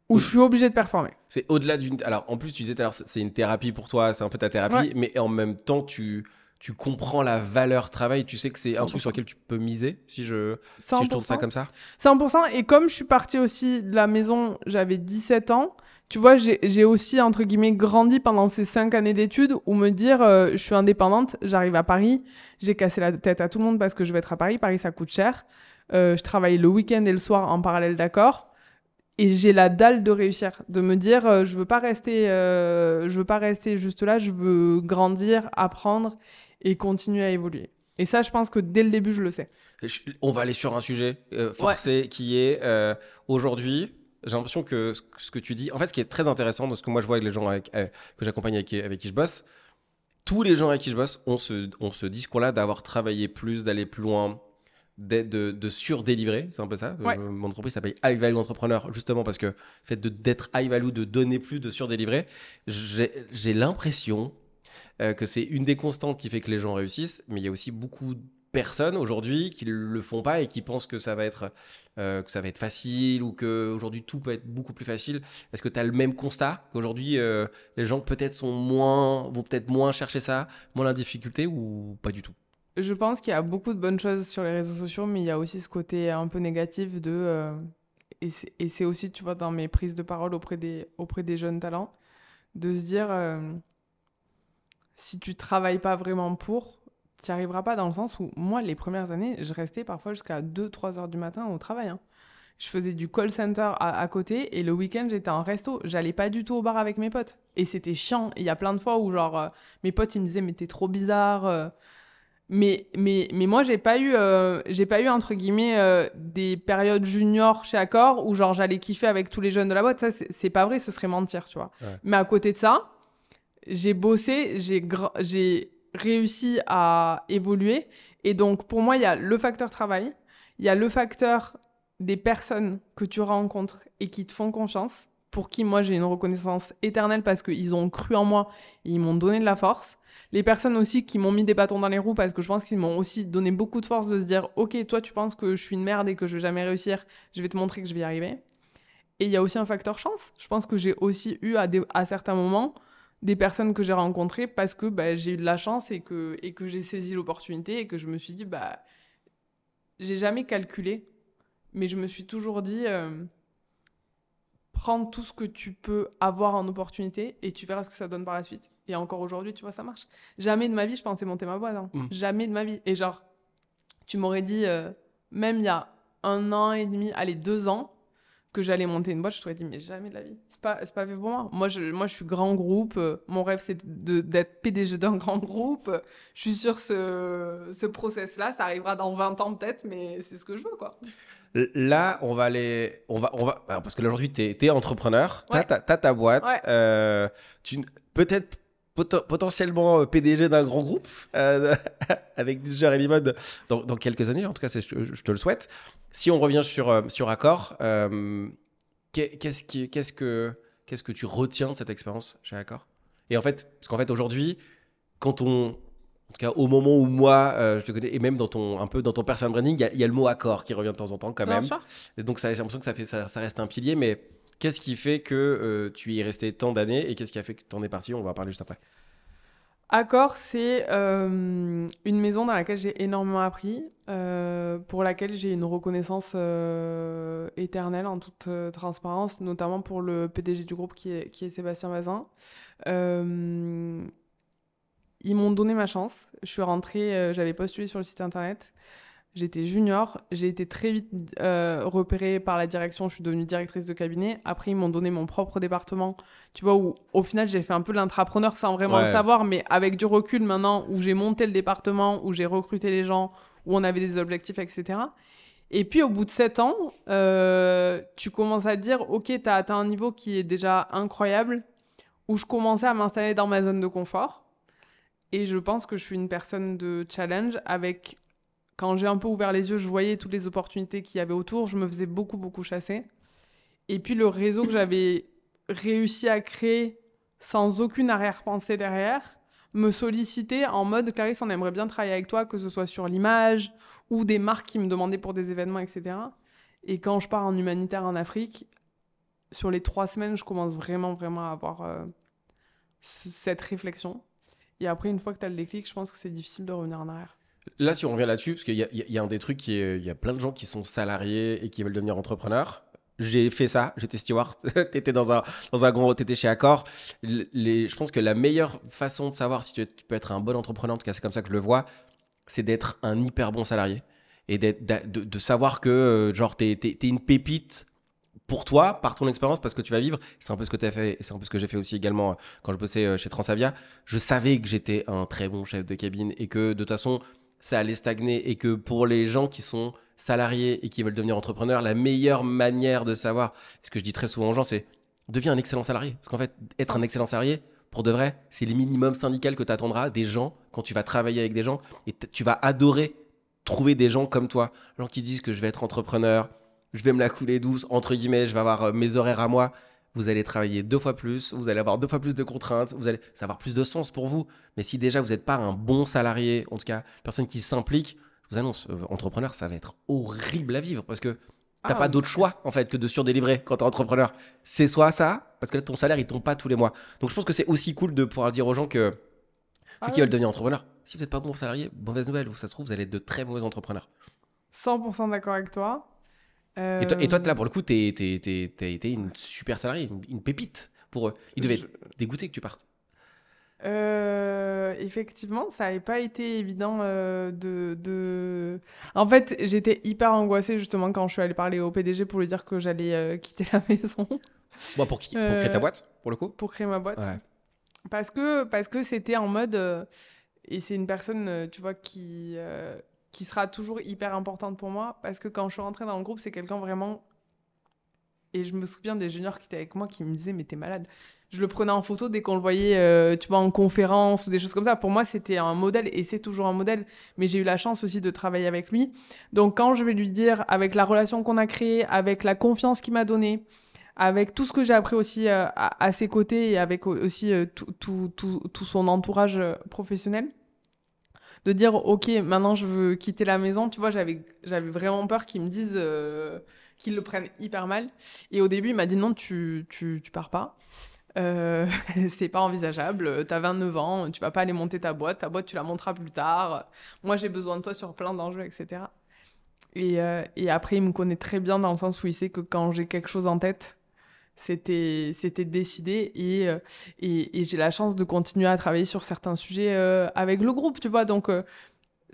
où je suis obligée de performer. C'est au-delà d'une... Alors, en plus, tu disais tout à l'heure, c'est une thérapie pour toi, c'est un peu ta thérapie, Ouais. mais en même temps, tu comprends la valeur travail, tu sais que c'est un 100%. truc sur lequel tu peux miser, si je 100%. tourne ça comme ça. 100%. Et comme je suis partie aussi de la maison, j'avais 17 ans, tu vois, j'ai aussi, entre guillemets, grandi pendant ces 5 années d'études où me dire, je suis indépendante, j'arrive à Paris, j'ai cassé la tête à tout le monde parce que je vais être à Paris, Paris ça coûte cher, je travaille le week-end et le soir en parallèle d'Accor, et j'ai la dalle de réussir, de me dire, je veux pas rester juste là, je veux grandir, apprendre et continuer à évoluer. Et ça, je pense que dès le début, je le sais. On va aller sur un sujet forcé qui est aujourd'hui, j'ai l'impression que ce que tu dis, en fait, ce qui est très intéressant de ce que moi je vois avec les gens que j'accompagne avec qui je bosse, tous les gens avec qui je bosse ont ce discours-là d'avoir travaillé plus, d'aller plus loin, de surdélivrer, c'est un peu ça. Ouais. Mon entreprise s'appelle High Value Entrepreneur, justement parce que le fait d'être high value, de donner plus, de surdélivrer, j'ai l'impression que c'est une des constantes qui fait que les gens réussissent, mais il y a aussi beaucoup de personnes aujourd'hui qui le font pas et qui pensent que ça va être facile ou que aujourd'hui tout peut être beaucoup plus facile. Est-ce que tu as le même constat qu'aujourd'hui les gens peut-être vont peut-être moins chercher ça, moins la difficulté ou pas du tout? Je pense qu'il y a beaucoup de bonnes choses sur les réseaux sociaux, mais il y a aussi ce côté un peu négatif et c'est aussi, tu vois, dans mes prises de parole auprès des jeunes talents, de se dire, si tu travailles pas vraiment pour, tu n'y arriveras pas, dans le sens où, moi, les premières années, je restais parfois jusqu'à 2-3 heures du matin au travail, hein. Je faisais du call center à côté et le week-end, j'étais en resto. J'allais pas du tout au bar avec mes potes. Et c'était chiant. Et il y a plein de fois où, genre, mes potes, ils me disaient, mais t'es trop bizarre. Mais moi, j'ai pas eu, entre guillemets, des périodes juniors chez Accor où, genre, j'allais kiffer avec tous les jeunes de la boîte. Ça, c'est pas vrai, ce serait mentir, tu vois. Ouais. Mais à côté de ça, j'ai bossé, j'ai réussi à évoluer. Et donc, pour moi, il y a le facteur travail, il y a le facteur des personnes que tu rencontres et qui te font confiance, pour qui moi j'ai une reconnaissance éternelle parce qu'ils ont cru en moi et ils m'ont donné de la force. Les personnes aussi qui m'ont mis des bâtons dans les roues parce que je pense qu'ils m'ont aussi donné beaucoup de force de se dire « Ok, toi tu penses que je suis une merde et que je vais jamais réussir, je vais te montrer que je vais y arriver. » Et il y a aussi un facteur chance. Je pense que j'ai aussi eu à certains moments des personnes que j'ai rencontrées parce que j'ai eu de la chance et que j'ai saisi l'opportunité et que je me suis dit, j'ai jamais calculé, mais je me suis toujours dit, prends tout ce que tu peux avoir en opportunité et tu verras ce que ça donne par la suite. Et encore aujourd'hui, tu vois, ça marche. Jamais de ma vie, je pensais monter ma boîte. Hein. Jamais de ma vie. Et genre, tu m'aurais dit, même il y a 1 an et demi, allez, 2 ans, que j'allais monter une boîte, je t'aurais dit, mais jamais de la vie. C'est pas fait pour moi. Moi, je suis grand groupe. Mon rêve, c'est d'être PDG d'un grand groupe. Je suis sur ce process-là. Ça arrivera dans 20 ans peut-être, mais c'est ce que je veux, quoi. Là, on va alors, parce que là, aujourd'hui, t'es entrepreneur, Ouais. t'as ta boîte, Ouais. peut-être potentiellement PDG d'un grand groupe avec Ginger et Limon dans quelques années. En tout cas, je te le souhaite. Si on revient sur Accor, qu'est-ce que tu retiens de cette expérience chez Accor? Et en fait, parce qu'en fait, aujourd'hui, en tout cas, au moment où moi, je te connais, et même un peu dans ton personal branding, il y a le mot accord qui revient de temps en temps quand Bien même. sûr. Et donc, j'ai l'impression que ça reste un pilier, mais qu'est-ce qui fait que tu y es resté tant d'années et qu'est-ce qui a fait que tu en es parti? On va en parler juste après. Accor, c'est une maison dans laquelle j'ai énormément appris, pour laquelle j'ai une reconnaissance éternelle en toute transparence, notamment pour le PDG du groupe qui est Sébastien Bazin. Ils m'ont donné ma chance. Je suis rentrée, j'avais postulé sur le site internet. J'étais junior. J'ai été très vite repérée par la direction. Je suis devenue directrice de cabinet. Après, ils m'ont donné mon propre département. Tu vois, où au final, j'ai fait un peu l'intrapreneur sans vraiment le savoir, mais avec du recul maintenant, où j'ai monté le département, où j'ai recruté les gens, où on avait des objectifs, etc. Et puis, au bout de 7 ans, tu commences à te dire, OK, tu as atteint un niveau qui est déjà incroyable, où je commençais à m'installer dans ma zone de confort. Et je pense que je suis une personne de challenge avec... Quand j'ai un peu ouvert les yeux, je voyais toutes les opportunités qu'il y avait autour. Je me faisais beaucoup, beaucoup chasser. Et puis le réseau que j'avais réussi à créer sans aucune arrière-pensée derrière me sollicitait en mode « Clarisse, on aimerait bien travailler avec toi, que ce soit sur l'image ou des marques qui me demandaient pour des événements, etc. » Et quand je pars en humanitaire en Afrique, sur les 3 semaines, je commence vraiment, vraiment à avoir cette réflexion. Et après, une fois que tu as le déclic, je pense que c'est difficile de revenir en arrière. Là, si on revient là-dessus, parce qu'il y a un des trucs il y a plein de gens qui sont salariés et qui veulent devenir entrepreneurs. J'ai fait ça, j'étais steward, t'étais dans un grand, t'étais chez Accor. Je pense que la meilleure façon de savoir si tu peux être un bon entrepreneur, en tout cas c'est comme ça que je le vois, c'est d'être un hyper bon salarié et de savoir que genre t'es une pépite pour toi, par ton expérience, parce que tu vas vivre. C'est un peu ce que tu as fait, et c'est un peu ce que j'ai fait aussi également quand je bossais chez Transavia. Je savais que j'étais un très bon chef de cabine et que de toute façon, ça allait stagner et que pour les gens qui sont salariés et qui veulent devenir entrepreneurs, la meilleure manière de savoir, ce que je dis très souvent aux gens, c'est deviens un excellent salarié. Parce qu'en fait, être un excellent salarié, pour de vrai, c'est les minimums syndicaux que tu attendras des gens quand tu vas travailler avec des gens et tu vas adorer trouver des gens comme toi, gens qui disent que je vais être entrepreneur, je vais me la couler douce, entre guillemets, je vais avoir mes horaires à moi. Vous allez travailler 2 fois plus, vous allez avoir 2 fois plus de contraintes, ça va avoir plus de sens pour vous. Mais si déjà vous n'êtes pas un bon salarié, en tout cas, personne qui s'implique, je vous annonce, entrepreneur, ça va être horrible à vivre parce que t'as pas d'autre choix en fait que de surdélivrer quand t'es entrepreneur. C'est soit ça, parce que là ton salaire il tombe pas tous les mois. Donc je pense que c'est aussi cool de pouvoir dire aux gens que ceux qui veulent devenir entrepreneur, si vous n'êtes pas bon salarié, mauvaise nouvelle, ça se trouve vous allez être de très mauvais entrepreneurs. 100% d'accord avec toi. Et toi, là, pour le coup, t'as été une super salariée, une pépite pour eux. Ils devaient être dégoûtés que tu partes. Effectivement, ça n'avait pas été évident En fait, j'étais hyper angoissée justement quand je suis allée parler au PDG pour lui dire que j'allais quitter la maison. Bon, pour créer ta boîte, pour le coup. Pour créer ma boîte. Ouais. Parce que c'était en mode... et c'est une personne, tu vois, qui sera toujours hyper importante pour moi. Parce que quand je suis rentrée dans le groupe, c'est quelqu'un vraiment... Et je me souviens des juniors qui étaient avec moi qui me disaient « Mais t'es malade ». Je le prenais en photo dès qu'on le voyait, tu vois, en conférence ou des choses comme ça. Pour moi, c'était un modèle et c'est toujours un modèle. Mais j'ai eu la chance aussi de travailler avec lui. Donc, quand je vais lui dire, avec la relation qu'on a créée, avec la confiance qu'il m'a donnée, avec tout ce que j'ai appris aussi à ses côtés et avec aussi tout son entourage professionnel, de dire « Ok, maintenant je veux quitter la maison », tu vois, j'avais vraiment peur qu'ils me disent... qu'ils le prennent hyper mal. Et au début, il m'a dit « Non, tu pars pas ». C'est pas envisageable. T'as 29 ans, tu vas pas aller monter ta boîte. Ta boîte, tu la monteras plus tard. Moi, j'ai besoin de toi sur plein d'enjeux, etc. Et après, il me connaît très bien dans le sens où il sait que quand j'ai quelque chose en tête, c'était décidé. Et j'ai la chance de continuer à travailler sur certains sujets avec le groupe, tu vois. Donc,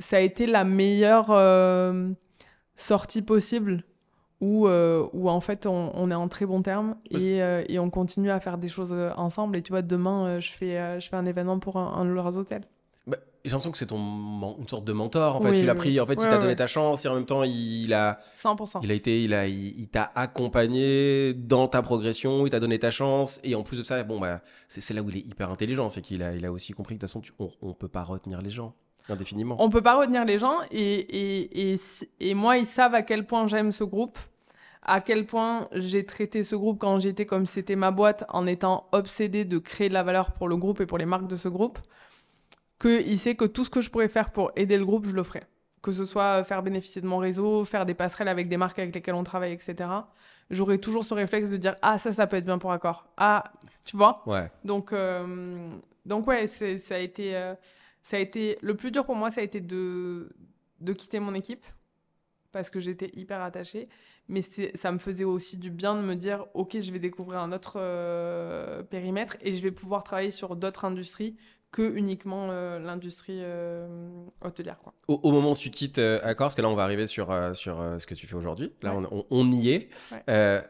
ça a été la meilleure sortie possible où en fait on est en très bon terme et on continue à faire des choses ensemble. Et tu vois, demain, je fais un événement pour un de leurs hôtels. Bah, j'ai l'impression que c'est une sorte de mentor. En fait, Oui, tu l'as oui. pris. En fait, il Ouais, t'a donné ouais. ta chance et en même temps, 100%. il t'a accompagné dans ta progression. Il t'a donné ta chance. Et en plus de ça, bon, bah, c'est là où il est hyper intelligent. C'est il a aussi compris que de toute façon, on peut pas retenir les gens indéfiniment. On peut pas retenir les gens et moi, ils savent à quel point j'aime ce groupe, à quel point j'ai traité ce groupe quand j'y étais comme si c'était ma boîte, en étant obsédée de créer de la valeur pour le groupe et pour les marques de ce groupe, qu'il sait que tout ce que je pourrais faire pour aider le groupe, je le ferai. Que ce soit faire bénéficier de mon réseau, faire des passerelles avec des marques avec lesquelles on travaille, etc. J'aurai toujours ce réflexe de dire « Ah, ça peut être bien pour Accor. » Ah, tu vois ? Ouais. Donc ouais, ça a été... Le plus dur pour moi, ça a été de quitter mon équipe parce que j'étais hyper attachée. Mais ça me faisait aussi du bien de me dire « Ok, je vais découvrir un autre périmètre et je vais pouvoir travailler sur d'autres industries que uniquement l'industrie hôtelière. » quoi. Au moment où tu quittes Accor, parce que là, on va arriver sur ce que tu fais aujourd'hui. Là, Ouais. on y est. Ouais.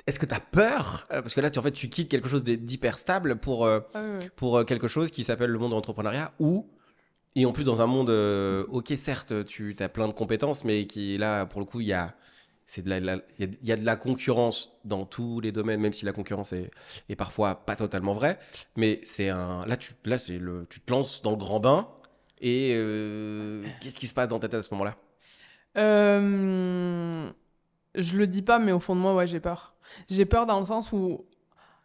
Est-ce que tu as peur parce que là, en fait, tu quittes quelque chose d'hyper stable pour quelque chose qui s'appelle le monde de l'entrepreneuriat et en plus dans un monde, ok, certes, tu as plein de compétences, mais qui là, pour le coup, il y a de la concurrence dans tous les domaines, même si la concurrence est parfois pas totalement vraie. Mais tu te lances dans le grand bain et qu'est-ce qui se passe dans ta tête à ce moment-là? Je le dis pas, mais au fond de moi, ouais, j'ai peur. J'ai peur dans le sens où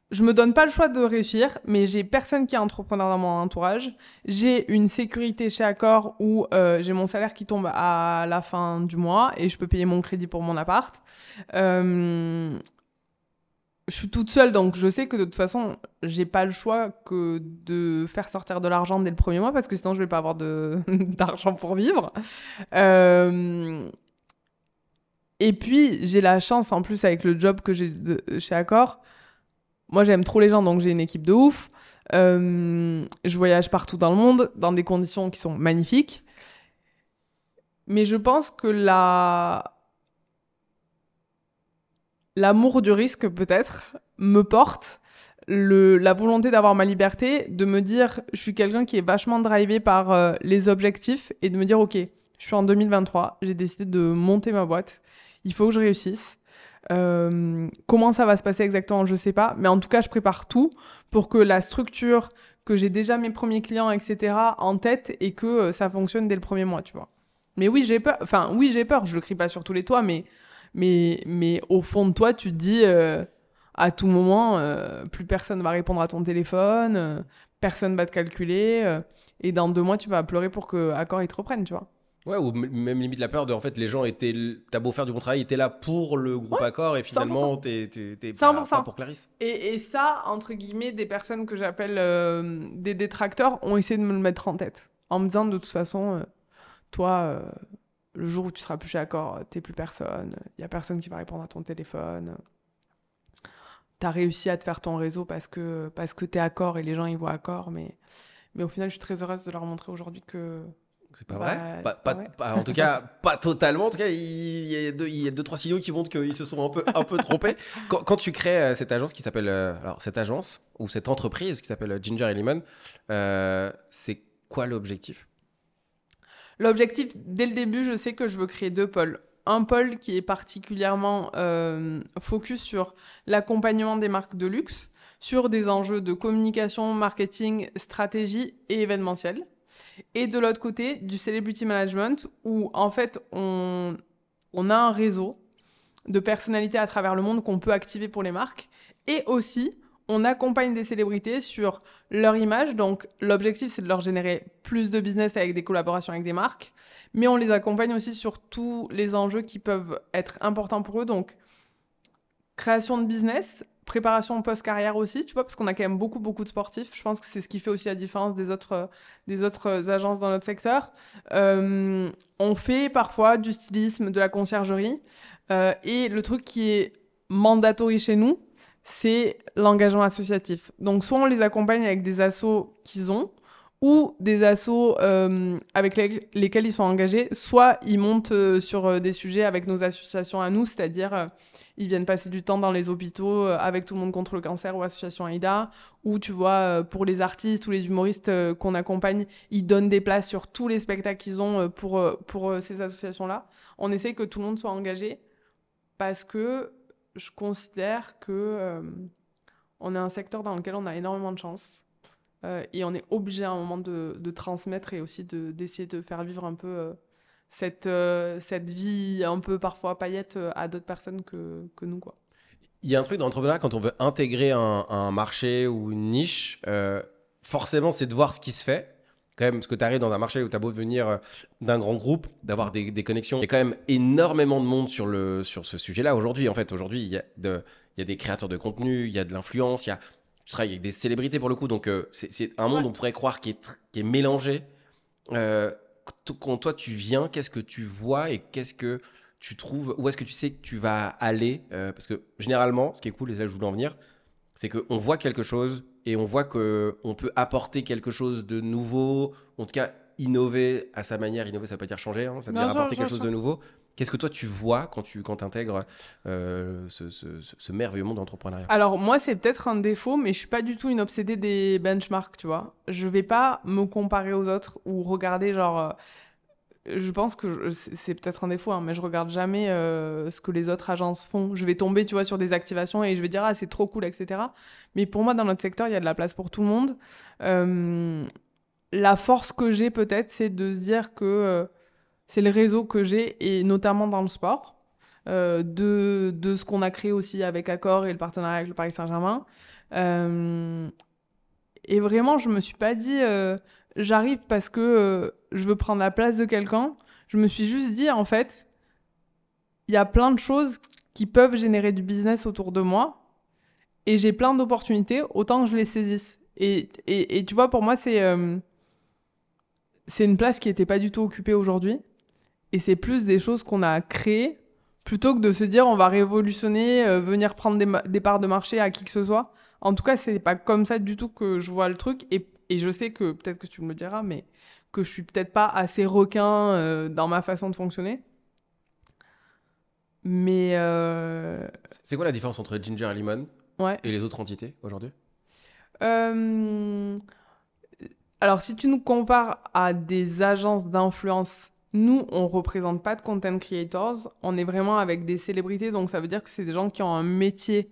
je me donne pas le choix de réussir, mais j'ai personne qui est entrepreneur dans mon entourage. J'ai une sécurité chez Accor où j'ai mon salaire qui tombe à la fin du mois et je peux payer mon crédit pour mon appart. Je suis toute seule, donc je sais que de toute façon, j'ai pas le choix que de faire sortir de l'argent dès le premier mois parce que sinon je vais pas avoir d'argent pour vivre. Et puis, j'ai la chance, en plus, avec le job que j'ai chez Accor, moi, j'aime trop les gens, donc j'ai une équipe de ouf. Je voyage partout dans le monde, dans des conditions qui sont magnifiques. Mais je pense que l'amour du risque, peut-être, me porte. La volonté d'avoir ma liberté, de me dire, je suis quelqu'un qui est vachement drivé par les objectifs et de me dire, ok, je suis en 2023, j'ai décidé de monter ma boîte, il faut que je réussisse. Comment ça va se passer exactement, je sais pas, mais en tout cas, je prépare tout pour que la structure, que j'ai déjà mes premiers clients, etc., en tête et que ça fonctionne dès le premier mois, tu vois. Mais oui, j'ai peur. Enfin, oui, j'ai peur. Je le crie pas sur tous les toits, mais au fond de toi, tu te dis à tout moment, plus personne va répondre à ton téléphone, personne va te calculer, et dans 2 mois, tu vas pleurer pour que Accor ils te reprennent, tu vois. Ouais, ou même limite la peur de, en fait, les gens t'as beau faire du bon travail, ils étaient là pour le groupe Ouais, Accor et 100%. finalement, t'es 100%. pas pour Clarisse. Et ça, entre guillemets, des personnes que j'appelle des détracteurs ont essayé de me le mettre en tête. En me disant, de toute façon, toi, le jour où tu seras plus chez Accor, t'es plus personne. Il y a personne qui va répondre à ton téléphone. T'as réussi à te faire ton réseau parce que t'es Accor et les gens, ils voient Accor. Mais au final, je suis très heureuse de leur montrer aujourd'hui que... C'est pas vrai. c'est pas vrai. En tout cas, pas totalement. En tout cas, il y a 2-3 signaux qui montrent qu'ils se sont un peu trompés. Quand tu crées cette agence qui s'appelle... alors, cette agence ou cette entreprise qui s'appelle Ginger et Lemon, c'est quoi l'objectif? L'objectif, dès le début, je sais que je veux créer 2 pôles. Un pôle qui est particulièrement focus sur l'accompagnement des marques de luxe, sur des enjeux de communication, marketing, stratégie et événementiel. Et de l'autre côté, du celebrity management, où en fait, on a un réseau de personnalités à travers le monde qu'on peut activer pour les marques. Et aussi, on accompagne des célébrités sur leur image. Donc, l'objectif, c'est de leur générer plus de business avec des collaborations avec des marques. Mais on les accompagne aussi sur tous les enjeux qui peuvent être importants pour eux. Donc, création de business, préparation post-carrière aussi, tu vois, parce qu'on a quand même beaucoup de sportifs. Je pense que c'est ce qui fait aussi la différence des autres agences dans notre secteur. On fait parfois du stylisme, de la conciergerie. Et le truc qui est mandatory chez nous, c'est l'engagement associatif. Donc, soit on les accompagne avec des assos qu'ils ont, ou des assos avec lesquels ils sont engagés, soit ils montent sur des sujets avec nos associations à nous, c'est-à-dire ils viennent passer du temps dans les hôpitaux avec Tout le monde contre le cancer ou Association AIDA, ou tu vois, pour les artistes ou les humoristes qu'on accompagne, ils donnent des places sur tous les spectacles qu'ils ont pour ces associations-là. On essaye que tout le monde soit engagé parce que je considère que on est un secteur dans lequel on a énormément de chance. Et on est obligé à un moment de transmettre et aussi d'essayer de faire vivre un peu cette vie un peu parfois paillette à d'autres personnes que nous, quoi. Il y a un truc dans l'entrepreneuriat, quand on veut intégrer un marché ou une niche, forcément, c'est de voir ce qui se fait. Quand même, parce que tu arrives dans un marché où tu as beau venir d'un grand groupe, d'avoir des connexions. Il y a quand même énormément de monde sur ce sujet-là aujourd'hui. En fait, aujourd'hui, il y a des créateurs de contenu, il y a de l'influence, tu travailles avec des célébrités pour le coup. Donc, c'est un monde, on pourrait croire, qui est mélangé. Quand toi, tu viens, qu'est-ce que tu vois et qu'est-ce que tu trouves, où est-ce que tu sais que tu vas aller parce que généralement, ce qui est cool, et là je voulais en venir, c'est qu'on voit quelque chose et on voit qu'on peut apporter quelque chose de nouveau, en tout cas innover à sa manière. Innover, ça veut pas dire changer, hein, ça veut dire apporter quelque chose de nouveau. Qu'est-ce que toi tu vois quand tu intègres ce merveilleux monde d'entrepreneuriat? Alors moi, c'est peut-être un défaut, mais je suis pas du tout une obsédée des benchmarks, tu vois. Je vais pas me comparer aux autres ou regarder genre... je pense que c'est peut-être un défaut, hein, mais je regarde jamais ce que les autres agences font. Je vais tomber, tu vois, sur des activations et je vais dire « Ah, c'est trop cool, etc. » Mais pour moi, dans notre secteur, il y a de la place pour tout le monde. La force que j'ai peut-être, c'est de se dire que c'est le réseau que j'ai, et notamment dans le sport, de ce qu'on a créé aussi avec Accor et le partenariat avec le Paris Saint-Germain. Et vraiment, je me suis pas dit j'arrive parce que je veux prendre la place de quelqu'un. Je me suis juste dit, en fait, il y a plein de choses qui peuvent générer du business autour de moi et j'ai plein d'opportunités, autant que je les saisisse. Et tu vois, pour moi, c'est une place qui n'était pas du tout occupée aujourd'hui. Et c'est plus des choses qu'on a créées plutôt que de se dire on va révolutionner, venir prendre des parts de marché à qui que ce soit. En tout cas, c'est pas comme ça du tout que je vois le truc. Et je sais que, peut-être que tu me le diras, mais que je suis peut-être pas assez requin dans ma façon de fonctionner. Mais... C'est quoi la différence entre Ginger et Lemon et les autres entités aujourd'hui? Alors, si tu nous compares à des agences d'influence, nous, on représente pas de content creators. On est vraiment avec des célébrités, donc ça veut dire que c'est des gens qui ont un métier,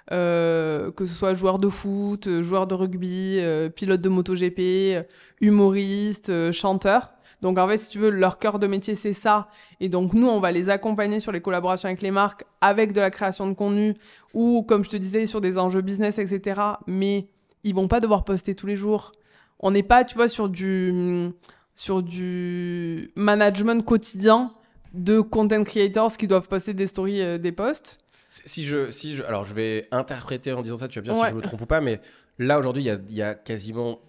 que ce soit joueur de foot, joueur de rugby, pilote de MotoGP, humoriste, chanteur. Donc en fait, si tu veux, leur cœur de métier, c'est ça. Et donc nous, on va les accompagner sur les collaborations avec les marques, avec de la création de contenu, ou comme je te disais, sur des enjeux business, etc. Mais ils vont pas devoir poster tous les jours. On n'est pas, tu vois, sur du management quotidien de content creators qui doivent poster des stories, des posts. Alors, je vais interpréter en disant ça, tu vas me dire si je me trompe ou pas, mais là, aujourd'hui, il y a quasiment,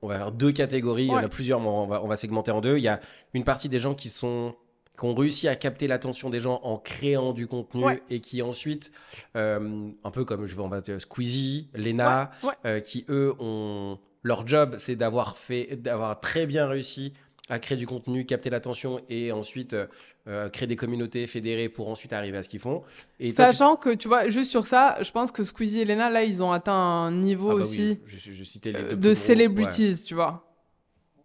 on va avoir deux catégories, il y en a plusieurs, mais on va segmenter en deux. Il y a une partie des gens qui ont réussi à capter l'attention des gens en créant du contenu et qui ensuite, un peu comme on va dire Squeezie, Lena, qui eux leur job, c'est d'avoir très bien réussi à créer du contenu, capter l'attention et ensuite créer des communautés fédérées pour ensuite arriver à ce qu'ils font. Et sachant que, tu vois, juste sur ça, je pense que Squeezie et Lena, là, ils ont atteint un niveau aussi je citais les de celebrities, tu vois.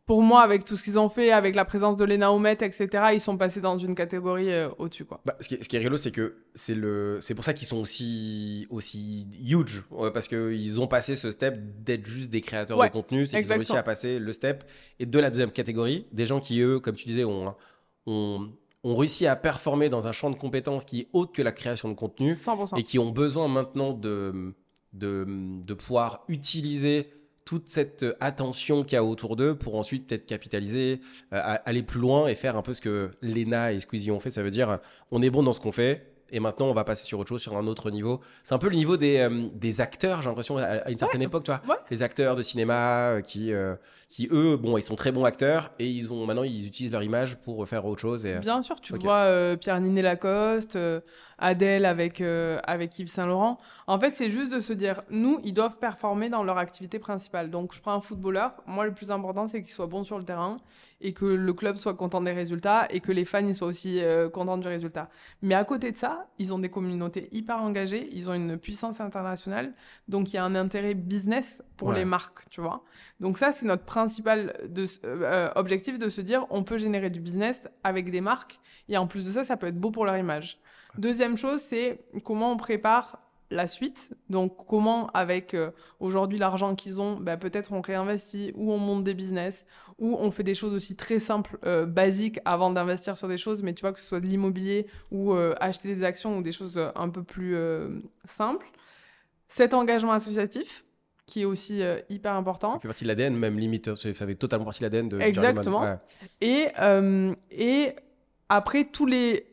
Pour moi, avec tout ce qu'ils ont fait, avec la présence de Lena Omet, etc., ils sont passés dans une catégorie au-dessus, quoi. Ce qui est rigolo, c'est que c'est pour ça qu'ils sont aussi huge, parce qu'ils ont passé ce step d'être juste des créateurs de contenu, c'est qu'ils ont réussi à passer le step. Et de la deuxième catégorie, des gens qui, eux, comme tu disais, ont réussi à performer dans un champ de compétences qui est autre que la création de contenu 100%. Et qui ont besoin maintenant de pouvoir utiliser toute cette attention qu'il y a autour d'eux pour ensuite peut-être capitaliser, aller plus loin et faire un peu ce que Lena et Squeezie ont fait. Ça veut dire, on est bon dans ce qu'on fait et maintenant on va passer sur autre chose, sur un autre niveau. C'est un peu le niveau des acteurs, j'ai l'impression, à une certaine époque, toi. Ouais. Les acteurs de cinéma qui eux, bon, ils sont très bons acteurs et maintenant ils utilisent leur image pour faire autre chose. Bien sûr, tu Ok. vois Pierre Niney Lacoste, Adèle avec Yves Saint Laurent. En fait, c'est juste de se dire, nous, ils doivent performer dans leur activité principale. Donc, je prends un footballeur. Moi, le plus important, c'est qu'il soit bon sur le terrain et que le club soit content des résultats et que les fans ils soient aussi contents du résultat. Mais à côté de ça, ils ont des communautés hyper engagées, ils ont une puissance internationale, donc il y a un intérêt business pour les marques, tu vois. Donc ça, c'est notre principal objectif de se dire, on peut générer du business avec des marques et en plus de ça, ça peut être beau pour leur image. Deuxième chose, c'est comment on prépare la suite. Donc, comment, avec aujourd'hui l'argent qu'ils ont, peut-être on réinvestit ou on monte des business ou on fait des choses aussi très simples, basiques avant d'investir sur des choses, mais tu vois, que ce soit de l'immobilier ou acheter des actions ou des choses un peu plus simples. Cet engagement associatif, qui est aussi hyper important. Ça fait partie de l'ADN, même limite. Ça fait totalement partie de l'ADN de Exactement. Ouais. Et après, tous les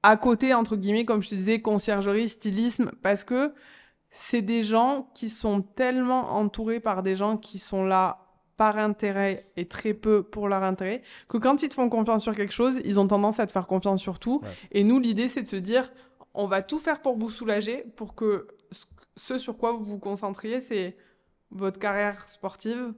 à côté, entre guillemets, comme je te disais, conciergerie, stylisme, parce que c'est des gens qui sont tellement entourés par des gens qui sont là par intérêt et très peu pour leur intérêt, que quand ils te font confiance sur quelque chose, ils ont tendance à te faire confiance sur tout. Ouais. Et nous, l'idée, c'est de se dire, on va tout faire pour vous soulager, pour que ce sur quoi vous vous concentriez, c'est votre carrière sportive,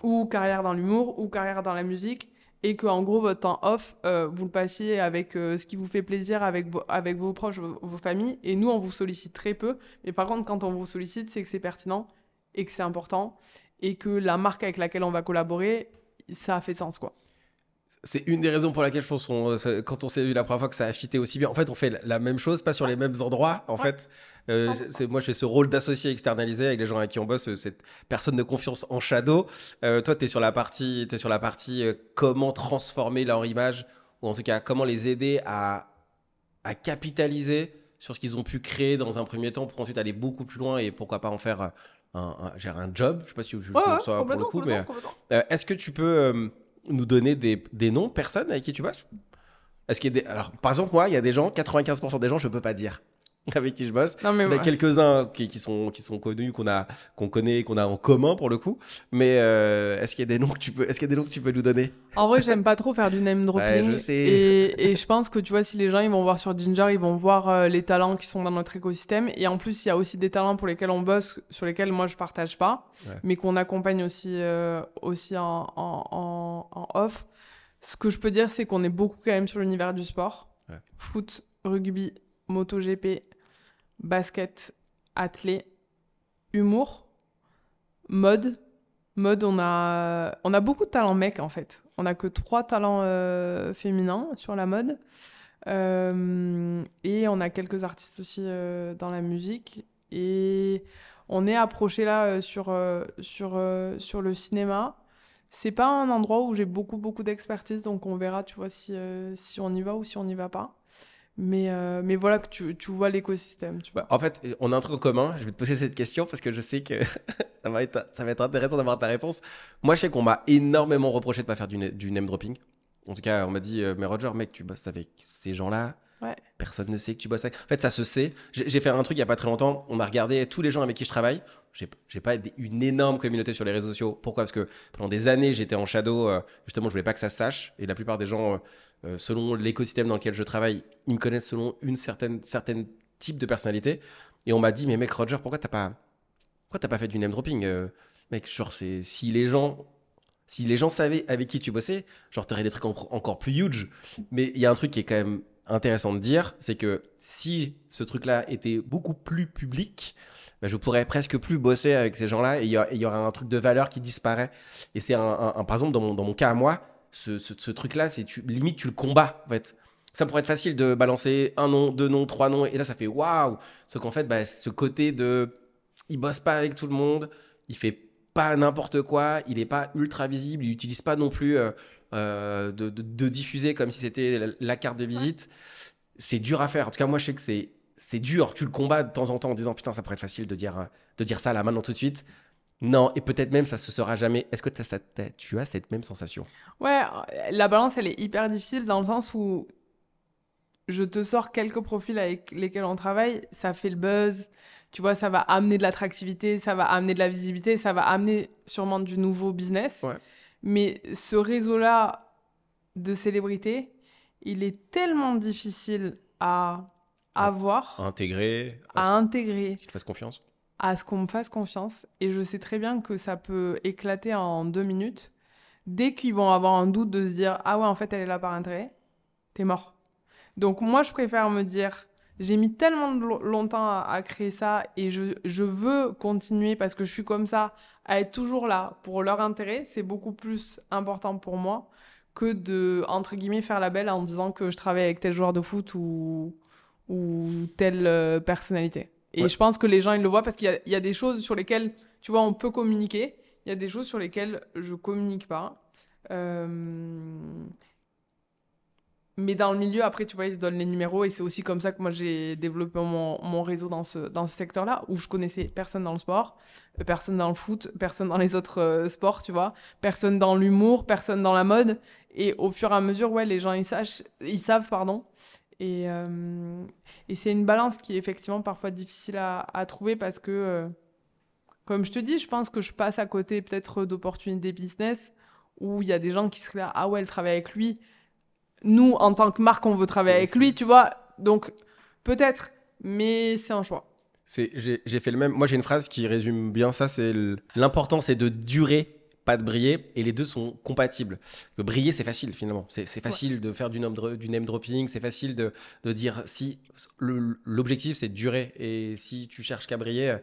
ou carrière dans l'humour, ou carrière dans la musique, et que en gros votre temps off vous le passiez avec ce qui vous fait plaisir avec vos proches, vos familles, et nous on vous sollicite très peu, mais par contre quand on vous sollicite c'est que c'est pertinent et que c'est important et que la marque avec laquelle on va collaborer ça a fait sens quoi. C'est une des raisons pour laquelle je pense quand on s'est vu la première fois que ça a fité aussi bien. En fait, on fait la même chose, pas sur les mêmes endroits. En fait, moi, j'ai ce rôle d'associé externalisé avec les gens avec qui on bosse, cette personne de confiance en shadow. Toi, tu es sur la partie, comment transformer leur image, ou en tout cas, comment les aider à capitaliser sur ce qu'ils ont pu créer dans un premier temps pour ensuite aller beaucoup plus loin et pourquoi pas en faire un job. Je sais pas si je ça pour le coup, mais est-ce que tu peux nous donner des noms de personnes avec qui tu bosses? Est-ce qu'il y a alors, par exemple, moi, il y a des gens, 95% des gens, je peux pas dire avec qui je bosse. Non, mais il y en a quelques-uns qui sont connus, qu'on connaît, qu'on a en commun pour le coup. Mais est-ce qu'il y a des noms que tu peux nous donner? En vrai, j'aime pas trop faire du name dropping. Ouais, je sais. Et je pense que tu vois, si les gens ils vont voir sur Ginger, ils vont voir les talents qui sont dans notre écosystème. Et en plus, il y a aussi des talents pour lesquels on bosse, sur lesquels moi je partage pas, mais qu'on accompagne aussi en off. Ce que je peux dire, c'est qu'on est beaucoup quand même sur l'univers du sport. Ouais. Foot, rugby, MotoGP, basket, athlé, humour, mode. Mode, on a beaucoup de talents mecs en fait. On n'a que 3 talents féminins sur la mode. Et on a quelques artistes aussi dans la musique. Et on est approché là sur le cinéma. C'est pas un endroit où j'ai beaucoup d'expertise, donc on verra, tu vois, si on y va ou si on n'y va pas. Mais voilà que tu vois l'écosystème. Tu vois. En fait, on a un truc en commun. Je vais te poser cette question parce que je sais que ça va être intéressant d'avoir ta réponse. Moi, je sais qu'on m'a énormément reproché de ne pas faire du name dropping. En tout cas, on m'a dit, mais Roger, mec, tu bosses avec ces gens-là. Ouais. Personne ne sait que tu bosses avec. En fait, ça se sait. J'ai fait un truc il n'y a pas très longtemps. On a regardé tous les gens avec qui je travaille. J'ai pas une énorme communauté sur les réseaux sociaux. Pourquoi ? Parce que pendant des années, j'étais en shadow. Justement, je voulais pas que ça se sache. Et la plupart des gens, selon l'écosystème dans lequel je travaille, ils me connaissent selon une certaine type de personnalité. Et on m'a dit, mais mec, Roger, pourquoi t'as pas fait du name dropping mec, genre, si les gens savaient avec qui tu bossais, genre, t'aurais des trucs encore plus huge. Mais il y a un truc qui est quand même intéressant de dire, c'est que si ce truc-là était beaucoup plus public, je pourrais presque plus bosser avec ces gens-là et il y aura un truc de valeur qui disparaît. Et c'est par exemple, dans mon cas à moi, ce truc-là, limite, tu le combats, en fait. Ça pourrait être facile de balancer 1 nom, 2 noms, 3 noms, et là, ça fait waouh! Sauf qu'en fait, ce côté il bosse pas avec tout le monde, il fait pas n'importe quoi, il est pas ultra visible, il utilise pas non plus de diffuser comme si c'était la carte de visite. C'est dur à faire. En tout cas, moi, je sais que c'est dur. Tu le combats de temps en temps en disant putain, ça pourrait être facile de dire ça là maintenant tout de suite. Non, et peut-être même ça se sera jamais. Est-ce que tu as cette même sensation? Ouais, la balance, elle est hyper difficile dans le sens où je te sors quelques profils avec lesquels on travaille, ça fait le buzz, tu vois, ça va amener de l'attractivité, ça va amener de la visibilité, ça va amener sûrement du nouveau business. Ouais. Mais ce réseau-là de célébrités, il est tellement difficile à avoir, À intégrer, à intégrer, qu'il te fasse confiance. à ce qu'on me fasse confiance. Et je sais très bien que ça peut éclater en 2 minutes. Dès qu'ils vont avoir un doute de se dire « Ah ouais, en fait, elle est là par intérêt », t'es mort. Donc moi, je préfère me dire « J'ai mis tellement longtemps à créer ça et je veux continuer parce que je suis comme ça, à être toujours là pour leur intérêt. C'est beaucoup plus important pour moi que de, entre guillemets, faire la belle en disant que je travaille avec tel joueur de foot ou telle personnalité. » Et Ouais. je pense que les gens, ils le voient parce qu'il y a des choses sur lesquelles, tu vois, on peut communiquer. Il y a des choses sur lesquelles je communique pas. Mais dans le milieu, après, tu vois, ils se donnent les numéros et c'est aussi comme ça que moi j'ai développé mon réseau dans ce secteur-là où je connaissais personne dans le sport, personne dans le foot, personne dans les autres sports, tu vois, personne dans l'humour, personne dans la mode. Et au fur et à mesure, ouais, les gens ils savent, pardon. Et c'est une balance qui est effectivement parfois difficile à trouver parce que, comme je te dis, je pense que je passe à côté peut-être d'opportunités business où il y a des gens qui seraient là, ah ouais, elle travaille avec lui. Nous, en tant que marque, on veut travailler avec lui, tu vois. Donc, peut-être, mais c'est un choix. J'ai fait le même. Moi, j'ai une phrase qui résume bien ça. L'important, c'est de durer, pas de briller. Et les deux sont compatibles. Briller, c'est facile, finalement. C'est facile de faire du name dropping. C'est facile de dire si l'objectif, c'est de durer. Et si tu cherches qu'à briller,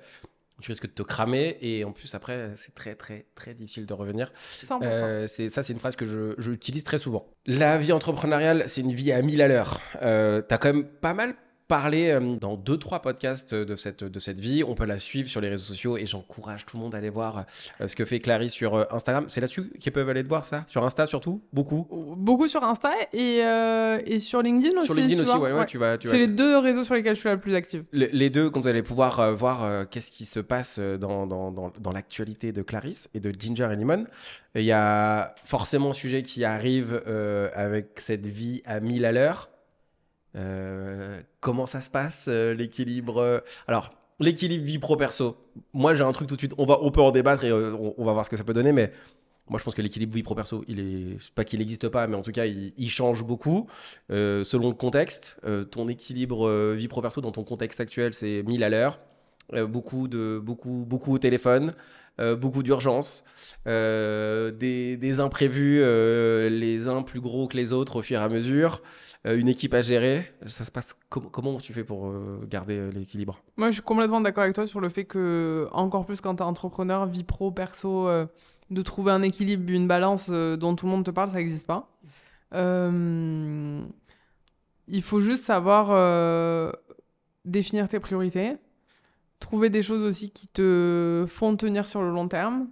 tu risques de te cramer. Et en plus, après, c'est très, très, très difficile de revenir. 100%. C'est une phrase que j'utilise très souvent. La vie entrepreneuriale, c'est une vie à 1000 à l'heure. T'as quand même pas mal parlé dans 2-3 podcasts de cette vie. On peut la suivre sur les réseaux sociaux et j'encourage tout le monde à aller voir ce que fait Clarisse sur Instagram. C'est là-dessus qu'ils peuvent aller te voir, ça? Sur Insta surtout? Beaucoup? Beaucoup sur Insta et sur LinkedIn aussi. Sur LinkedIn tu aussi, vois. ouais. Tu vas C'est les deux réseaux sur lesquels je suis la plus active. les deux, quand vous allez pouvoir voir qu'est-ce qui se passe dans l'actualité de Clarisse et de Ginger et Lemon. Il y a forcément un sujet qui arrive avec cette vie à 1000 à l'heure. Comment ça se passe, l'équilibre alors, l'équilibre vie pro-perso. Moi, j'ai un truc tout de suite. On peut en débattre et on va voir ce que ça peut donner, mais moi, je pense que l'équilibre vie pro-perso, c'est pas qu'il n'existe pas, mais en tout cas, il change beaucoup selon le contexte. Ton équilibre vie pro-perso dans ton contexte actuel, c'est 1000 à l'heure. Beaucoup au téléphone, beaucoup d'urgences, des imprévus, les uns plus gros que les autres au fur et à mesure, une équipe à gérer. Ça se passe comment tu fais pour garder l'équilibre? Moi, je suis complètement d'accord avec toi sur le fait que, encore plus quand t'es entrepreneur, vie pro, perso, de trouver un équilibre, une balance dont tout le monde te parle, ça n'existe pas. Il faut juste savoir définir tes priorités. Trouver des choses aussi qui te font tenir sur le long terme.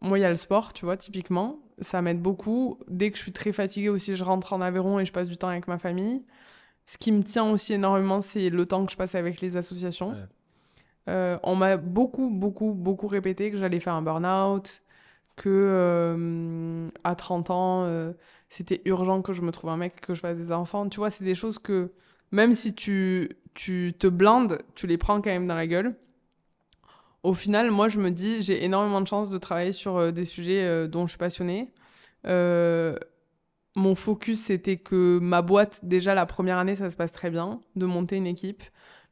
Moi, il y a le sport, tu vois, typiquement. Ça m'aide beaucoup. Dès que je suis très fatiguée aussi, je rentre en Aveyron et je passe du temps avec ma famille. Ce qui me tient aussi énormément, c'est le temps que je passe avec les associations. Ouais. On m'a beaucoup répété que j'allais faire un burn-out, que à 30 ans, c'était urgent que je me trouve un mec, que je fasse des enfants. Tu vois, c'est des choses que, même si tu te blindes, tu les prends quand même dans la gueule. Au final, moi, je me dis, j'ai énormément de chance de travailler sur des sujets dont je suis passionnée. Mon focus, c'était que ma boîte, déjà, la première année, ça se passe très bien, de monter une équipe.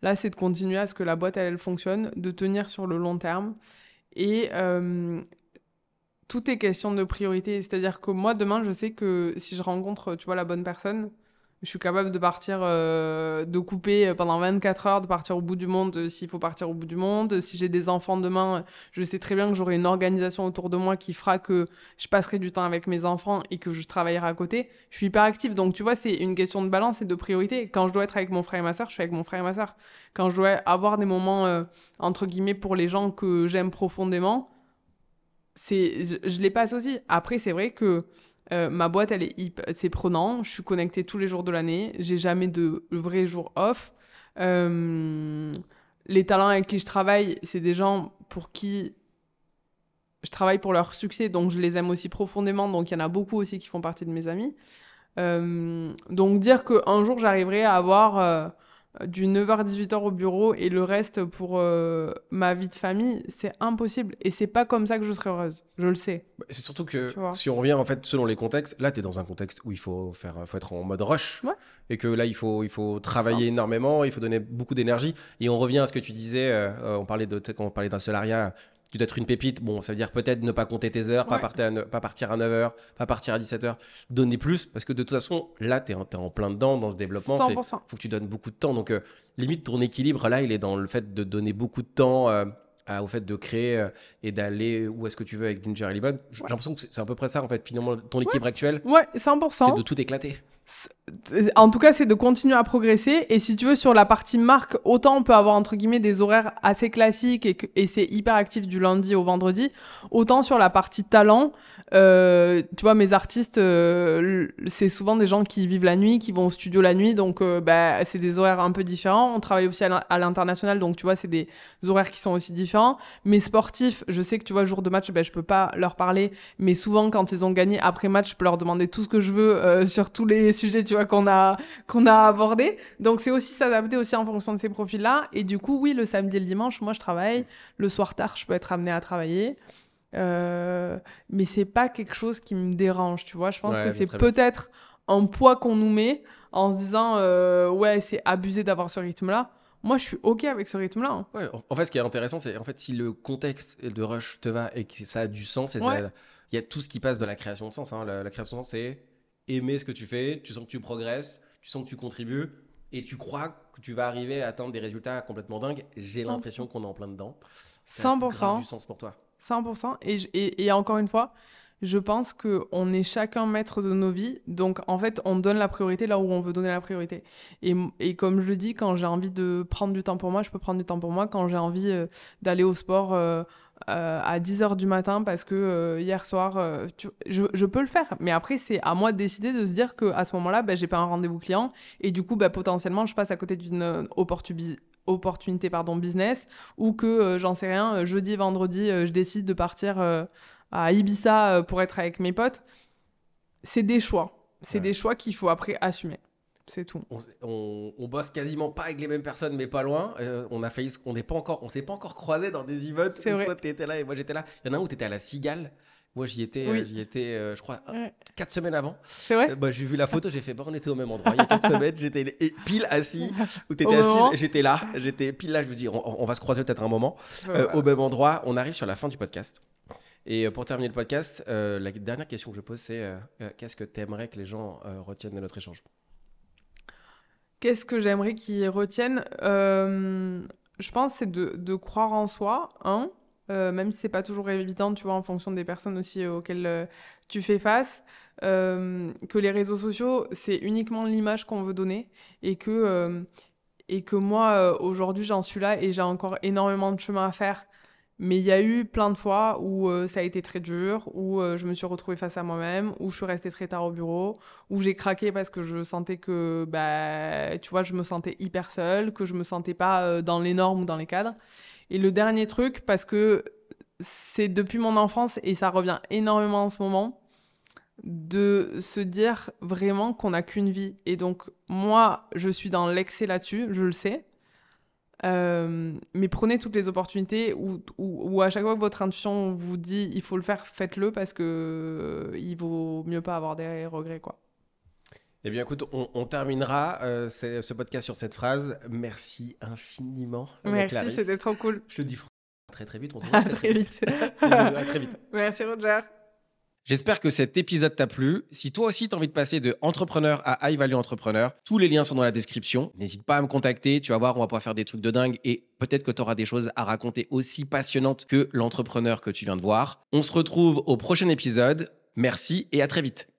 Là, c'est de continuer à ce que la boîte, elle fonctionne, de tenir sur le long terme. Et tout est question de priorité. C'est-à-dire que moi, demain, je sais que si je rencontre, tu vois, la bonne personne, je suis capable de partir, de couper pendant 24 heures, de partir au bout du monde s'il faut partir au bout du monde. Si j'ai des enfants demain, je sais très bien que j'aurai une organisation autour de moi qui fera que je passerai du temps avec mes enfants et que je travaillerai à côté. Je suis hyper active. Donc, tu vois, c'est une question de balance et de priorité. Quand je dois être avec mon frère et ma sœur, je suis avec mon frère et ma sœur. Quand je dois avoir des moments, entre guillemets, pour les gens que j'aime profondément, je les passe aussi. Après, c'est vrai que ma boîte, c'est prenant. Je suis connectée tous les jours de l'année. J'ai jamais de vrais jours off. Les talents avec qui je travaille, c'est des gens pour qui je travaille pour leur succès, donc je les aime aussi profondément. Donc il y en a beaucoup aussi qui font partie de mes amis. Donc dire qu'un jour j'arriverai à avoir du 9h à 18h au bureau et le reste pour ma vie de famille, c'est impossible. Et c'est pas comme ça que je serai heureuse. Je le sais. C'est surtout que Tu vois. si on revient en fait selon les contextes, là tu es dans un contexte où il faut être en mode rush. Ouais. Et que là il faut travailler énormément, il faut donner beaucoup d'énergie. Et on revient à ce que tu disais, on parlait quand on parlait d'un salariat, tu dois être une pépite. Bon, ça veut dire peut-être ne pas compter tes heures, pas partir à 9h, pas partir à 17h, donner plus. Parce que de toute façon, là tu es en plein dedans dans ce développement. 100%. Faut que tu donnes beaucoup de temps. Donc limite ton équilibre là, il est dans le fait de donner beaucoup de temps au fait de créer et d'aller où est-ce que tu veux avec Ginger et Libon. J'ai l'impression que c'est à peu près ça en fait finalement ton équilibre actuel. Ouais, 100%. C'est de tout éclater. En tout cas, c'est de continuer à progresser. Et si tu veux, sur la partie marque, autant on peut avoir entre guillemets des horaires assez classiques et c'est hyper actif du lundi au vendredi, autant sur la partie talent, tu vois, mes artistes, c'est souvent des gens qui vivent la nuit, qui vont au studio la nuit, donc c'est des horaires un peu différents. On travaille aussi à l'international, donc tu vois, c'est des horaires qui sont aussi différents. Mes sportifs, je sais que tu vois, jour de match, je peux pas leur parler, mais souvent quand ils ont gagné après match, je peux leur demander tout ce que je veux sur tous les sujets, tu vois, qu'on a abordés. Donc c'est aussi s'adapter aussi en fonction de ces profils-là. Et du coup, oui, le samedi et le dimanche, moi je travaille. Le soir tard, je peux être amenée à travailler. Mais c'est pas quelque chose qui me dérange, tu vois. Je pense que c'est peut-être un poids qu'on nous met en se disant ouais, c'est abusé d'avoir ce rythme-là. Moi, je suis OK avec ce rythme-là. Hein. Ouais, en fait, ce qui est intéressant, c'est en fait si le contexte de rush te va et que ça a du sens, il y a tout ce qui passe de la création de sens. Hein. La création de sens, c'est aimer ce que tu fais, tu sens que tu progresses, tu sens que tu contribues et tu crois que tu vas arriver à atteindre des résultats complètement dingues. J'ai l'impression qu'on est en plein dedans. 100%. Ça a du sens pour toi. 100%. Et encore une fois, je pense qu'on est chacun maître de nos vies. Donc, en fait, on donne la priorité là où on veut donner la priorité. Et comme je le dis, quand j'ai envie de prendre du temps pour moi, je peux prendre du temps pour moi. Quand j'ai envie d'aller au sport à 10h du matin parce que hier soir, je peux le faire. Mais après, c'est à moi de décider de se dire qu'à ce moment-là, j'ai pas un rendez-vous client. Et du coup, potentiellement, je passe à côté d'une opportunité business ou que, j'en sais rien, jeudi, vendredi, je décide de partir à Ibiza pour être avec mes potes. C'est des choix. C'est des choix qu'il faut après assumer. C'est tout. On bosse quasiment pas avec les mêmes personnes, mais pas loin. On s'est pas encore croisés dans des events où vrai. Toi t'étais là et moi j'étais là. Il y en a un où t'étais à la Cigale. Moi j'y étais, je crois 4 semaines avant. C'est vrai. J'ai vu la photo, j'ai fait on était au même endroit. Il y a 4 semaines, j'étais pile assis où t'étais assise. J'étais là, j'étais pile là. Je me dis on va se croiser peut-être un moment au même endroit. On arrive sur la fin du podcast. Et pour terminer le podcast, la dernière question que je pose, c'est qu'est-ce que tu aimerais que les gens retiennent de notre échange ? Qu'est-ce que j'aimerais qu'ils retiennent Je pense c'est de croire en soi, même si c'est pas toujours évident, tu vois, en fonction des personnes aussi auxquelles tu fais face. Que les réseaux sociaux, c'est uniquement l'image qu'on veut donner et que moi, aujourd'hui, j'en suis là et j'ai encore énormément de chemin à faire. Mais il y a eu plein de fois où ça a été très dur, où je me suis retrouvée face à moi-même, où je suis restée très tard au bureau, où j'ai craqué parce que je sentais que, tu vois, je me sentais hyper seule, que je me sentais pas dans les normes ou dans les cadres. Et le dernier truc, parce que c'est depuis mon enfance et ça revient énormément en ce moment, de se dire vraiment qu'on n'a qu'une vie. Et donc, moi, je suis dans l'excès là-dessus, je le sais. Mais prenez toutes les opportunités où à chaque fois que votre intuition vous dit il faut le faire, faites-le parce que il vaut mieux pas avoir des regrets, quoi. Eh bien, écoute, on terminera ce podcast sur cette phrase. Merci infiniment. Merci, Clarisse. c'était trop cool. Je te dis très très vite. On se À très vite. À très vite. Merci, Roger. J'espère que cet épisode t'a plu. Si toi aussi tu as envie de passer de entrepreneur à high value entrepreneur, tous les liens sont dans la description. N'hésite pas à me contacter, tu vas voir, on va pouvoir faire des trucs de dingue et peut-être que tu auras des choses à raconter aussi passionnantes que l'entrepreneur que tu viens de voir. On se retrouve au prochain épisode. Merci et à très vite.